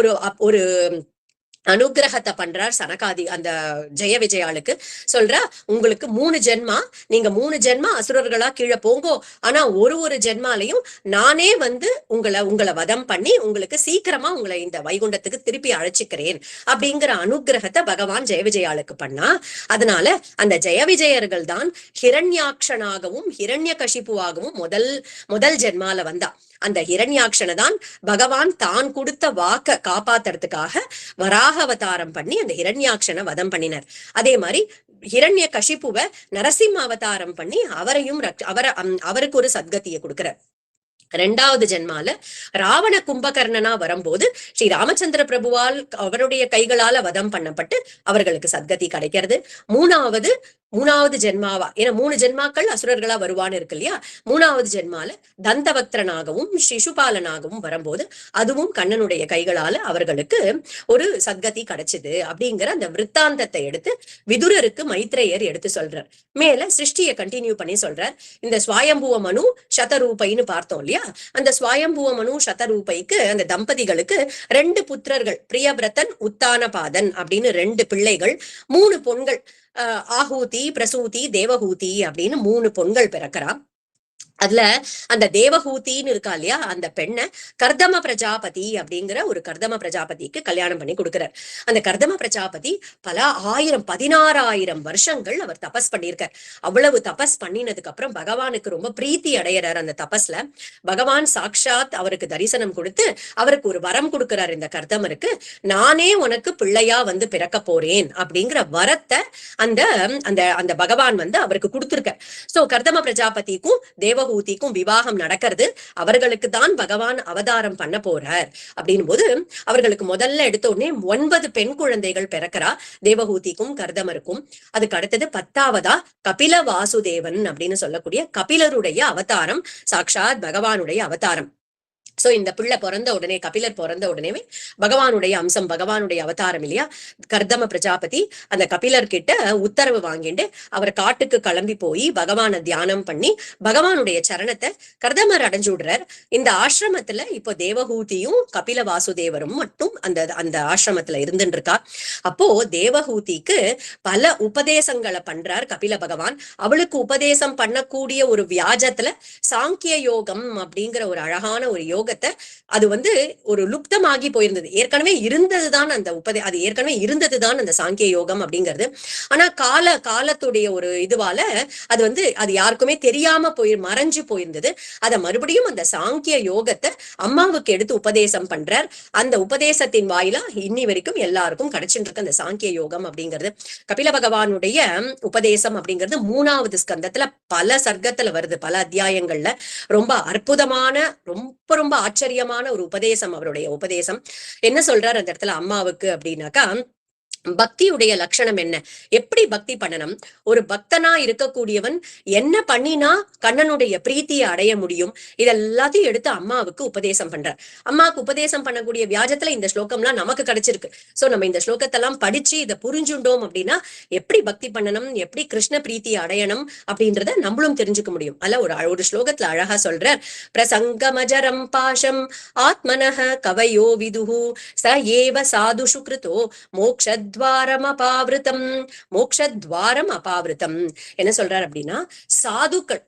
S1: ஒரு அனுகிரகத்தை பண்றார் சனகாதி அந்த ஜெய விஜயாளுக்கு. சொல்றா, உங்களுக்கு 3 ஜென்மா, நீங்க 3 ஜென்மா அசுரர்களா கீழே போங்கோ, ஆனா ஒரு ஜென்மாலையும் நானே வந்து உங்களை வதம் பண்ணி உங்களுக்கு சீக்கிரமா உங்களை இந்த வைகுண்டத்துக்கு திருப்பி அழைச்சிக்கிறேன் அப்படிங்கிற அனுகிரகத்தை பகவான் ஜெய விஜயாளுக்கு பண்ணா. அதனால அந்த ஜெய விஜயர்கள் தான் ஹிரண்யாக்ஷனாகவும் ஹிரண்ய கஷிப்புவாகவும் முதல் ஜென்மால வந்தா. அந்த ஹிரண்யாக்ஷனை தான் பகவான் தான் கொடுத்த வாக்க காப்பாத்துறதுக்காக வராக அவதாரம் பண்ணி அந்த ஹிரண்யாக்ஷனை வதம் பண்ணினார். அதே மாதிரி ஹிரண்ய கஷிப்புவ நரசிம்ம அவதாரம் பண்ணி அவருக்கு ஒரு சத்கதியை கொடுக்கிறார். 2வது ஜென்மால ராவண கும்பகர்ணனா வரும்போது ஸ்ரீ ராமச்சந்திர பிரபுவால் அவருடைய கைகளால வதம் பண்ணப்பட்டு அவர்களுக்கு சத்கதி கிடைக்கிறது. 3வது மூணாவது ஜென்மாவா, ஏன்னா 3 ஜென்மாக்கள் அசுரர்களா வருவான்னு இருக்கு இல்லையா, 3வது ஜென்மால தந்தவக்திரனாகவும் சிசுபாலனாகவும் வரும்போது அதுவும் கண்ணனுடைய கைகளால அவர்களுக்கு ஒரு சத்கதி கிடைச்சது அப்படிங்கிற அந்த விற்த்தாந்தத்தை எடுத்து விதுரருக்கு மைத்ரேயர் எடுத்து சொல்றார். மேல சிருஷ்டியை கண்டினியூ பண்ணி சொல்றார். இந்த ஸ்வயம்புவ மனு சதரூபைன்னு பார்த்தோம் இல்லையா, அந்த ஸ்வயம்புவ மனு சதரூபைக்கு அந்த தம்பதிகளுக்கு 2 புத்திரர்கள், பிரியவிரதன் உத்தானபாதன் அப்படின்னு 2 பிள்ளைகள், 3 பொண்கள், ஆஹூதி பிரசூதி தேவஹூதி அப்படின்னு 3 பொண்கள் பிறக்கிறா. அதுல அந்த தேவஹூத்தின்னு இருக்கா இல்லையா, அந்த பெண்ணை கர்தம பிரஜாபதி அப்படிங்கிற ஒரு கர்தம பிரஜாபதிக்கு கல்யாணம் பண்ணி கொடுக்கிறார். அந்த கர்தம பிரஜாபதி பல 16,000 வருஷங்கள் அவர் தபஸ் பண்ணியிருக்கார். அவ்வளவு தபஸ் பண்ணினதுக்கு அப்புறம் பகவானுக்கு ரொம்ப பிரீத்தி அடையிறார். அந்த தபஸ்ல பகவான் சாக்ஷாத் அவருக்கு தரிசனம் கொடுத்து அவருக்கு ஒரு வரம் கொடுக்கிறார். இந்த கர்தமருக்கு, நானே உனக்கு பிள்ளையா வந்து பிறக்க போறேன் அப்படிங்கிற வரத்தை அந்த அந்த அந்த பகவான் வந்து அவருக்கு கொடுத்திருக்கார். சோ கர்தம பிரஜாபதிக்கும் தேவஹூதிக்கும் விவாகம் நடக்கிறது. அவர்களுக்கு தான் பகவான் அவதாரம் பண்ண போறார். அப்படின் போது அவர்களுக்கு முதல்ல எடுத்த உடனே 9 பெண் குழந்தைகள் பிறக்கிறா, தேவஹூதிக்கும் கர்தமருக்கும். அதுக்கு அடுத்தது 10வதா கபில வாசுதேவன் அப்படின்னு சொல்லக்கூடிய கபிலருடைய அவதாரம், சாக்ஷாத் பகவானுடைய அவதாரம். சோ இந்த பிள்ளை பிறந்த உடனே, கபிலர் பிறந்த உடனே பகவானுடைய அம்சம், பகவானுடைய அவதாரம் இல்லையா. கர்தம பிரஜாபதி அந்த கபிலர் கிட்ட உத்தரவு வாங்கிட்டு அவர் காட்டுக்கு கிளம்பி போய் பகவானை தியானம் பண்ணி பகவானுடைய சரணத்தை கர்தமர் அடைஞ்சு விடுறார். இந்த ஆசிரமத்துல இப்போ தேவஹூதியும் கபில வாசுதேவரும் மட்டும் அந்த அந்த ஆசிரமத்துல இருந்துட்டு இருக்கா. அப்போ தேவஹூதிக்கு பல உபதேசங்களை பண்றார் கபில பகவான். அவளுக்கு உபதேசம் பண்ணக்கூடிய ஒரு வியாஜத்துல சாங்கிய யோகம் அப்படிங்கிற ஒரு அழகான ஒரு யோகத்தை, அது வந்து ஒரு லுப்தமாகி போயிருந்தது. ஏற்கனவே இருந்ததுதான் அந்த அது ஏற்கனவே இருந்ததுதான் அந்த சாங்கிய யோகம் அப்படிங்கிறது. ஆனா காலத்துடைய ஒரு இதுவால அது வந்து அது யாருக்குமே தெரியாம மறைஞ்சு போயிருந்தது. அதை மறுபடியும் அந்த சாங்கிய யோகத்தை அம்மாவுக்கு எடுத்து உபதேசம் பண்றார். அந்த உபதேசத்தின் வாயிலா இன்னி வரைக்கும் எல்லாருக்கும் கிடைச்சிட்டு இருக்கு அந்த சாங்கிய யோகம் அப்படிங்கிறது. கபில பகவானுடைய உபதேசம் அப்படிங்கிறது 3வது ஸ்கந்தத்துல பல சர்க்கத்துல வருது, பல அத்தியாயங்கள்ல. ரொம்ப அற்புதமான, ரொம்ப ரொம்ப ஆச்சரியமான ஒரு உபதேசம் அவருடைய உபதேசம். என்ன சொல்றார் அந்த இடத்துல அம்மாவுக்கு அப்படின்னாக்கா, பக்தியுடைய லட்சணம் என்ன, எப்படி பக்தி பண்ணணும், ஒரு பக்தனா இருக்கக்கூடியவன் என்ன பண்ணினா கண்ணனுடைய பிரீத்தியை அடைய முடியும், இதெல்லாத்தையும் எடுத்து அம்மாவுக்கு உபதேசம் பண்றார். அம்மாவுக்கு உபதேசம் பண்ணக்கூடிய வியாஜத்துல இந்த ஸ்லோகம்லாம் நமக்கு கிடைச்சிருக்கு. சோ நம்ம இந்த ஸ்லோகத்தெல்லாம் படிச்சு இதை புரிஞ்சுட்டோம் அப்படின்னா எப்படி பக்தி பண்ணணும், எப்படி கிருஷ்ண பிரீத்தியை அடையணும் அப்படின்றத நம்மளும் தெரிஞ்சுக்க முடியும். அல்ல ஒரு ஸ்லோகத்துல அழகா சொல்றார், பிரசங்கமஜரம் பாஷம் ஆத்மனஹ கவயோ விதுஹு ச ஏவ சாதுஷு கிருதோ மோக்ஷத் மோக்ஷத்வாரம் அபாவிருத்தம். என்ன சொல்றாரு அப்படின்னா, சாதுக்கள்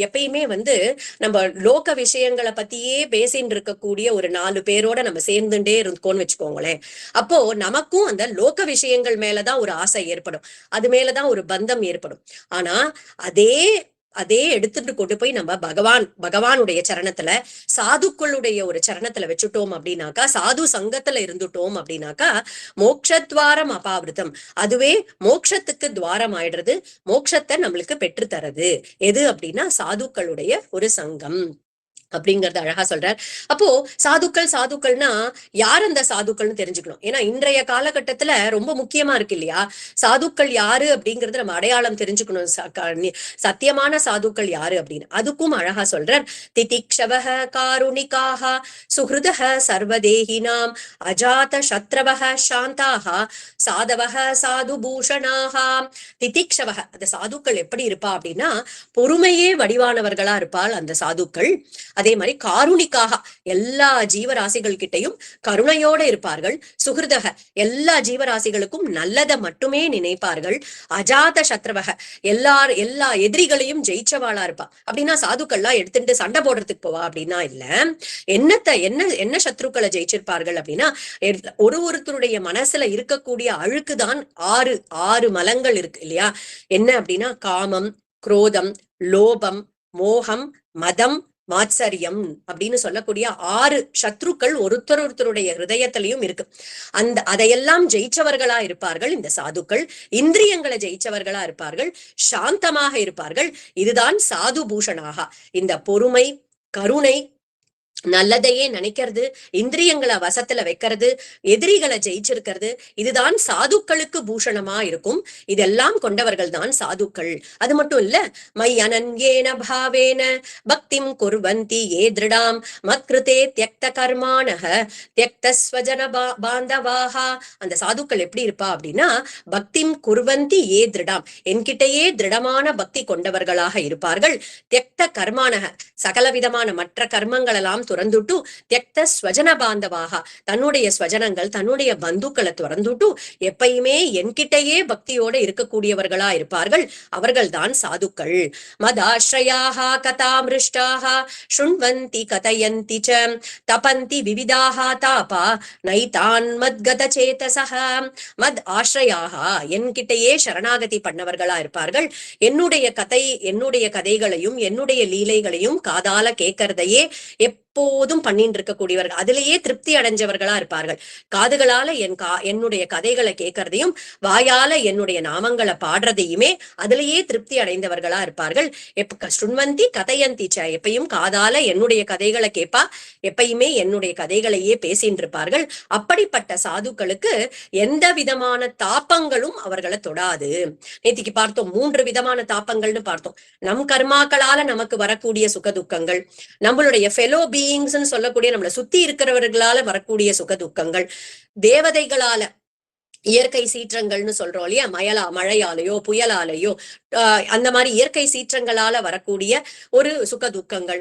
S1: எப்பயுமே வந்து நம்ம லோக விஷயங்களை பத்தியே பேசின்னு இருக்கக்கூடிய ஒரு 4 பேரோட நம்ம சேர்ந்துட்டே இருக்கோம்னு வச்சுக்கோங்களேன். அப்போ நமக்கும் அந்த லோக விஷயங்கள் மேலதான் ஒரு ஆசை ஏற்படும், அது மேலதான் ஒரு பந்தம் ஏற்படும். ஆனா அதே எடுத்துட்டு கொண்டு போய் நம்ம பகவானுடைய சரணத்துல, சாதுக்களுடைய ஒரு சரணத்துல வச்சுட்டோம் அப்படின்னாக்கா, சாது சங்கத்துல இருந்துட்டோம் அப்படின்னாக்கா மோக்ஷத்வாரம் அபாவிருத்தம், அதுவே மோட்சத்துக்கு துவாரம் ஆயிடுறது, மோட்சத்தை நம்மளுக்கு பெற்று தரது. எது அப்படின்னா சாதுக்களுடைய ஒரு சங்கம் அப்படிங்கறது அழகா சொல்றார். அப்போ சாதுக்கள்னா யார் அந்த சாதுக்கள்னு தெரிஞ்சுக்கணும். ஏன்னா இன்றைய காலகட்டத்துல ரொம்ப முக்கியமா இருக்கு இல்லையா, சாதுக்கள் யாரு அப்படிங்கறது நம்ம அடையாளம் தெரிஞ்சுக்கணும். சத்தியமான சாதுக்கள் யாரு அப்படின்னு அதுக்கும் அழகா சொல்றார். திதிக்ஷவஹ காருணிகாஹ சுஹ்ருதஹ சர்வதேஹினாம் அஜாத சத்ரவஹ சாந்தாஹ சாதவஹ சாது பூஷணாஹ. திதிக்ஷவஹ, அந்த சாதுக்கள் எப்படி இருப்பா அப்படின்னா பொறுமையே வடிவானவர்களா இருப்பாள் அந்த சாதுக்கள். அதே மாதிரி காருணிக்காக எல்லா ஜீவராசிகள் கிட்டையும் கருணையோட இருப்பார்கள். சுகிருதக, எல்லா ஜீவராசிகளுக்கும் நல்லதை மட்டுமே நினைப்பார்கள். அஜாத சத்ரவக, எல்லா எதிரிகளையும் ஜெயிச்சவாளா இருப்பா. அப்படின்னா சாதுக்கள்லாம் எடுத்துட்டு சண்டை போடுறதுக்கு போவா அப்படின்னா இல்ல. என்ன சத்ருக்களை ஜெயிச்சிருப்பார்கள் அப்படின்னா, ஒருத்தருடைய மனசுல இருக்கக்கூடிய அழுக்குதான் 6 மலங்கள் இருக்கு இல்லையா. என்ன அப்படின்னா காமம், குரோதம், லோபம், மோகம், மதம், மாத்சரியம் அப்படின்னு சொல்லக்கூடிய 6 சத்ருக்கள் ஒருத்தருடைய ஹிருதயத்திலையும் இருக்கு. அதையெல்லாம் ஜெயிச்சவர்களா இருப்பார்கள் இந்த சாதுக்கள். இந்திரியங்களை ஜெயிச்சவர்களா இருப்பார்கள், சாந்தமாக இருப்பார்கள். இதுதான் சாது பூஷணாக. இந்த பொறுமை, கருணை, நல்லதையே நினைக்கிறது, இந்திரியங்களை வசத்துல வைக்கிறது, எதிரிகளை ஜெயிச்சிருக்கிறது, இதுதான் சாதுக்களுக்கு பூஷணமா இருக்கும். இதெல்லாம் கொண்டவர்கள் தான் சாதுக்கள். அது மட்டும் இல்ல, மை அனன்யேன பாவேன பக்திம் குர்வந்தி ஏ திருடாம் மத்கிருதே தியக்த கர்மானஹ தியக்த ஸ்வஜன பாந்தவாஹா. அந்த சாதுக்கள் எப்படி இருப்பா அப்படின்னா, பக்திம் குர்வந்தி ஏ திருடாம், என்கிட்டயே திருடமான பக்தி கொண்டவர்களாக இருப்பார்கள். தியக்த கர்மானஹ, சகலவிதமான மற்ற கர்மங்கள் எல்லாம் துறந்துட்டு, தியக்த ஸ்வஜன பாந்தவாக, தன்னுடைய ஸ்வஜனங்கள் தன்னுடைய பந்துக்களை துறந்துட்டு எப்பயுமே என்கிட்டயே பக்தியோட இருக்கக்கூடியவர்களா இருப்பார்கள். அவர்கள் தான் சாதுக்கள். மதாஸ்ரயாக கதாமிருஷ்டாக சுண்வந்தி கதயந்தி ச தபந்தி விவிதாக தாபா நைதான் மத்கத சேதசக. மத் ஆஸ்ரயாக, என்கிட்டயே சரணாகதி பண்ணவர்களா இருப்பார்கள். என்னுடைய கதைகளையும் என்னுடைய லீலைகளையும் காதால கேட்கறதையே எப்போதும் பண்ணிட்டு இருக்கக்கூடியவர்கள், அதிலேயே திருப்தி அடைஞ்சவர்களா இருப்பார்கள். காதுகளால என்னுடைய கதைகளை கேட்கறதையும் வாயால என்னுடைய நாமங்களை பாடுறதையுமே அதிலேயே திருப்தி அடைந்தவர்களா இருப்பார்கள். சுண்வந்தி கதையந்தி ச, எப்பயும் காதால என்னுடைய கதைகளை கேட்பா, எப்பயுமே என்னுடைய கதைகளையே பேசிட்டு இருப்பார்கள். அப்படிப்பட்ட சாதுக்களுக்கு எந்த விதமான தாப்பங்களும் அவர்களை தொடாது. நேத்திக்கு பார்த்தோம், 3 விதமான தாப்பங்கள்னு பார்த்தோம். நம் கர்மாக்களால நமக்கு வரக்கூடிய சுகதுக்கங்கள், நம்மளுடைய ஃபெலோ பீயிங்ஸ்ன்னு சொல்லக்கூடிய நம்மளை சுத்தி இருக்கிறவர்களால வரக்கூடிய சுக துக்கங்கள், தேவதைகளால இயற்கை சீற்றங்கள்னு சொல்றோம் இல்லையா, மழையாலேயோ புயலாலேயோ அந்த மாதிரி இயற்கை சீற்றங்களால வரக்கூடிய ஒரு சுக துக்கங்கள்,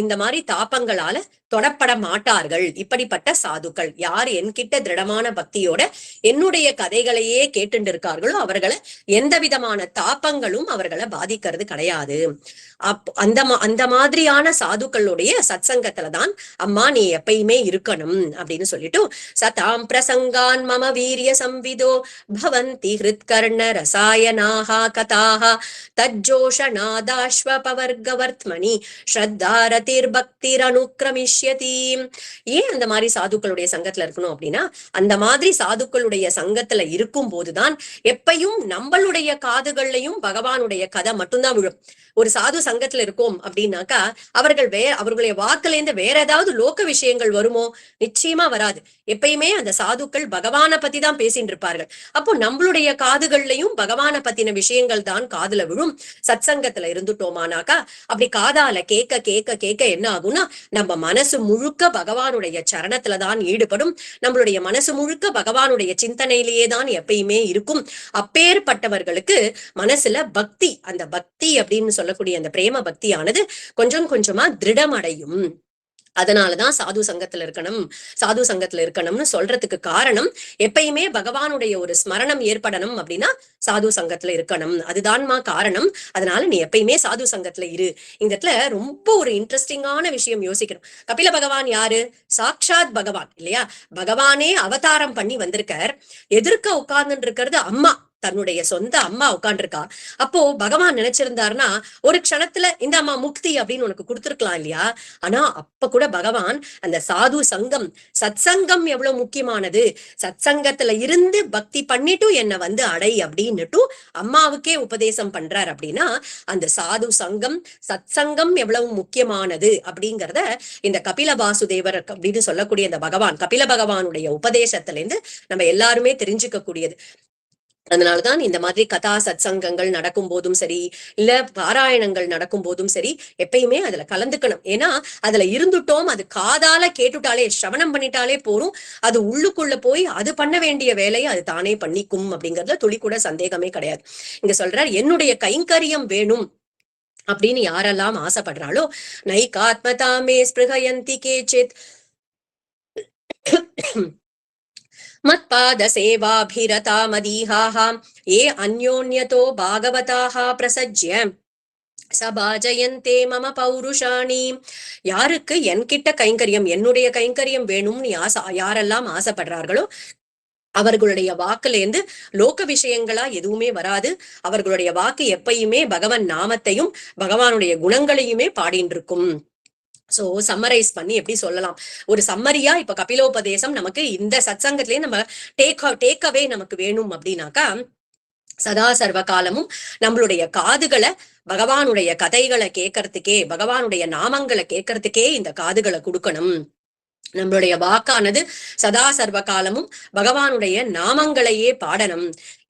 S1: இந்த மாதிரி தாப்பங்களால தொடப்பட மாட்டார்கள். இப்படிப்பட்ட சாதுக்கள் யார் என்கிட்ட திருடமான பக்தியோட என்னுடைய கதைகளையே கேட்டு இருக்கார்களோ அவர்களை எந்த விதமான தாப்பங்களும் அவர்களை பாதிக்கிறது கிடையாது. அந்த மாதிரியான சாதுக்களுடைய சத்சங்கத்துலதான் அம்மா நீ எப்பயுமே இருக்கணும் அப்படின்னு சொல்லிட்டு, சதாம் பிரசங்கான் மம வீரிய சம்விதோ பவந்தி ஹிருத்கர்ண ரசாயனாஹா கதாஹ தஜ்ஜோஷநாதாஸ்வ பவர்கவர்த்மனி ஸ்ரத்தாரதிர் பக்திர் அனுக்ரமிஷ்யதி. ஏன் அந்த மாதிரி சாதுக்களுடைய சங்கத்துல இருக்கணும் அப்படின்னா, அந்த மாதிரி சாதுக்களுடைய சங்கத்துல இருக்கும் போதுதான் எப்பயும் நம்மளுடைய காதுகள்லையும் பகவானுடைய கதை மட்டும்தான் விழும். ஒரு சாது சங்கத்துல இருக்கோம் அப்படின்னாக்கா அவர்களுடைய வாக்குல இருந்து வேற ஏதாவது லோக விஷயங்கள் வருமோ? நிச்சயமா வராது. எப்பயுமே அந்த சாதுக்கள் பகவானை பத்தி தான் பேசிட்டு இருப்பார்கள். அப்போ நம்மளுடைய காதுகள்லையும் பகவான பத்தின விஷயங்கள் தான் காதுல விழும். சத் சங்கத்துல இருந்துட்டோமானாக்கா அப்படி காதால கேட்க கேட்க கேட்க என்ன ஆகும்னா, நம்ம மனசு முழுக்க பகவானுடைய சரணத்துலதான் ஈடுபடும். நம்மளுடைய மனசு முழுக்க பகவானுடைய சிந்தனையிலேயே தான் எப்பயுமே இருக்கும். அப்பேற்பட்டவர்களுக்கு மனசுல பக்தி, அந்த பக்தி அப்படின்னு சொல்லக்கூடிய அந்த பிரேம பக்தியானது கொஞ்சம் கொஞ்சமா திருடமடையும். அதனாலதான் சாது சங்கத்துல இருக்கணும்னு சொல்றதுக்கு காரணம், எப்பயுமே பகவானுடைய ஒரு ஸ்மரணம் ஏற்படணும் அப்படின்னா சாது சங்கத்துல இருக்கணும், அதுதான்மா காரணம். அதனால நீ எப்பயுமே சாது சங்கத்துல இரு. இந்த இடத்துல ரொம்ப ஒரு இன்ட்ரெஸ்டிங்கான விஷயம் யோசிக்கணும். கபில பகவான் யாரு? சாக்ஷாத் பகவான் இல்லையா? பகவானே அவதாரம் பண்ணி வந்திருக்கார். எதிர்க்க உட்கார்ந்துட்டு இருக்கிறது அம்மா, தன்னுடைய சொந்த அம்மா உட்காந்துருக்கா. அப்போ பகவான் நினைச்சிருந்தாருன்னா ஒரு க்ஷணத்துல இந்த அம்மா முக்தி அப்படின்னு உனக்கு கொடுத்துருக்கலாம் இல்லையா? ஆனா அப்ப கூட பகவான் அந்த சாது சங்கம், சத் சங்கம் எவ்வளவு முக்கியமானது, சத் சங்கத்துல இருந்து பக்தி பண்ணிட்டு என்ன வந்து அடை அப்படின்னுட்டு அம்மாவுக்கே உபதேசம் பண்றார். அப்படின்னா அந்த சாது சங்கம், சத் சங்கம் எவ்வளவு முக்கியமானது அப்படிங்கிறத இந்த கபில வாசுதேவர் அப்படின்னு சொல்லக்கூடிய இந்த பகவான், கபில பகவானுடைய உபதேசத்துல இருந்து நம்ம எல்லாருமே தெரிஞ்சுக்க கூடியது. அதனாலதான் இந்த மாதிரி கதா சத் சங்கங்கள் நடக்கும் போதும் சரி, இல்ல பாராயணங்கள் நடக்கும் போதும் சரி, எப்பயுமே அதுல கலந்துக்கணும். ஏன்னா அதுல இருந்துட்டோம், அது காதால கேட்டுட்டாலே, சிரவணம் பண்ணிட்டாலே போரும், அது உள்ளுக்குள்ள போய் அது பண்ண வேண்டிய வேலையை அது தானே பண்ணிக்கும் அப்படிங்கறதுல துளி கூட சந்தேகமே கிடையாது. இங்க சொல்றார், என்னுடைய கைங்கரியம் வேணும் அப்படின்னு யாரெல்லாம் ஆசைப்படுறாளோ, நைகாத்மதாமே ஸ்பிருகயந்தி கேச்சித் மத்பாத சேவாபிரதா மதீஹாஹ ஏ அந்யோன்யதோ பாகவதாஹ பிரசஜ்ய சபாஜயந்தே மம பௌருஷாணி. யாருக்கு என்கிட்ட கைங்கரியம், என்னுடைய கைங்கரியம் வேணும்னு யாரெல்லாம் ஆசைப்படுறார்களோ அவர்களுடைய வாக்குலேருந்து லோக விஷயங்களா எதுவுமே வராது. அவர்களுடைய வாக்கு எப்பயுமே பகவான் நாமத்தையும் பகவானுடைய குணங்களையுமே பாடின்னு இருக்கும். சோ சம்மரைஸ் பண்ணி எப்படி சொல்லலாம், ஒரு சம்மரியா இப்ப கபிலோபதேசம் நமக்கு இந்த சத்சங்கத்திலேயே நம்ம டேக் அவே நமக்கு வேணும் அப்படின்னாக்கா, சதா சர்வ காலமும் நம்மளுடைய காதுகளை பகவானுடைய கதைகளை கேட்கறதுக்கே, பகவானுடைய நாமங்களை கேட்கறதுக்கே இந்த காதுகளை கொடுக்கணும். நம்மளுடைய வாக்கானது சதா சர்வ காலமும் பகவானுடைய நாமங்களையே பாடணும்.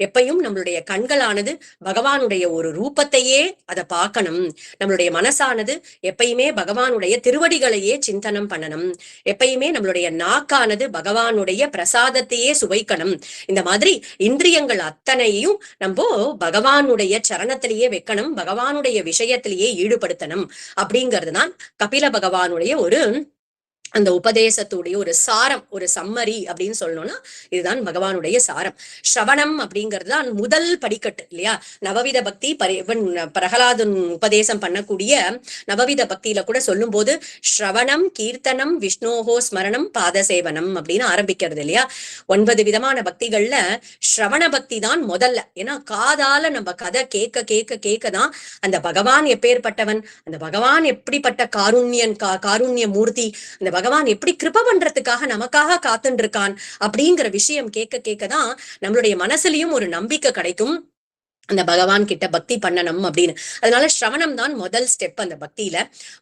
S1: எப்பயும் நம்மளுடைய கண்களானது பகவானுடைய ஒரு ரூபத்தையே அதை பார்க்கணும். நம்மளுடைய மனசானது எப்பயுமே பகவானுடைய திருவடிகளையே சிந்தனம் பண்ணணும். எப்பயுமே நம்மளுடைய நாக்கானது பகவானுடைய பிரசாதத்தையே சுவைக்கணும். இந்த மாதிரி இந்திரியங்கள் அத்தனையும் நம்ம பகவானுடைய சரணத்திலேயே வைக்கணும், பகவானுடைய விஷயத்திலேயே ஈடுபடுத்தணும். அப்படிங்கிறதுதான் கபில பகவானுடைய ஒரு அந்த உபதேசத்துடைய ஒரு சாரம், ஒரு சம்மரி அப்படின்னு சொல்லணும்னா இதுதான் பகவானுடைய சாரம். ஸ்ரவணம் அப்படிங்கிறது தான் முதல் படிக்கட்டு இல்லையா? நவவித பக்தி பிரகலாதன் உபதேசம் பண்ணக்கூடிய நவவித பக்தியில கூட சொல்லும் போது ஸ்ரவணம், கீர்த்தனம், விஷ்ணோஹோ ஸ்மரணம், பாதசேவனம் அப்படின்னு ஆரம்பிக்கிறது இல்லையா? 9 விதமான பக்திகள்ல ஸ்ரவண பக்தி தான் முதல்ல. ஏன்னா காதால நம்ம கதை கேட்க கேட்க கேட்கதான் அந்த பகவான் எப்பேற்பட்டவன், அந்த பகவான் எப்படிப்பட்ட காருண்ய மூர்த்தி, அந்த பகவான் எப்படி கிருப பண்றதுக்காக நமக்காக காத்துட்டு இருக்கான் அப்படிங்கிற விஷயம் கேட்க கேட்கதான் நம்மளுடைய மனசுலயும் ஒரு நம்பிக்கை கிடைக்கும், அந்த பகவான் கிட்ட பக்தி பண்ணணும் அப்படின்னு. அதனால ஸ்ரவணம் தான் முதல் ஸ்டெப் அந்த பக்தியில.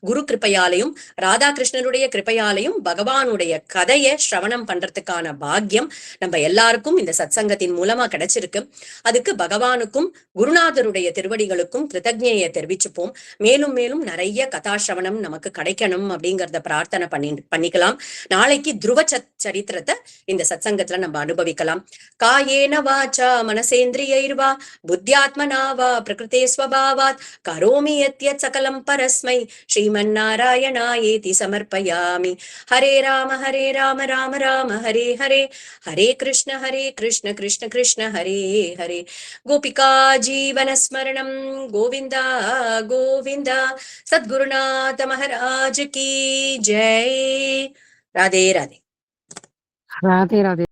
S1: குரு கிருப்பையாலையும் ராதாகிருஷ்ணனுடைய கிருப்பையாலையும் பகவானுடைய கதையை ஸ்ரவணம் பண்றதுக்கான பாக்கியம் நம்ம எல்லாருக்கும் இந்த சத்சங்கத்தின் மூலமா கிடைச்சிருக்கு. அதுக்கு பகவானுக்கும் குருநாதருடைய திருவடிகளுக்கும் கிருதஜ்ஞையை தெரிவிச்சுப்போம். மேலும் மேலும் நிறைய கதாசிரவணம் நமக்கு கிடைக்கணும் அப்படிங்கிறத பிரார்த்தனை பண்ணிக்கலாம். நாளைக்கு துருவ சரித்திரத்தை இந்த சத்சங்கத்துல நம்ம அனுபவிக்கலாம். காயேன வாச்சா மனசேந்திரியைர்வா புத்தியாத்மனா வா பிரகிருதே ஸ்வபாவாத் கரோமி யத்யத் சகலம் பரஸ்மை ஸ்ரீமன்னாராயணாயேதி சமர்ப்பயாமி. ஹரே ராம ராம ராம ஹரே ஹரே, ஹரே கிருஷ்ண கிருஷ்ண கிருஷ்ண ஹரே ஹரே. கோபிகா ஜீவனஸ்மரணம் கோவிந்தா கோவிந்தா. சத்குருநாத மகாராஜ் கி ஜெய். ராதே ராதே.
S2: ராதே ராதே.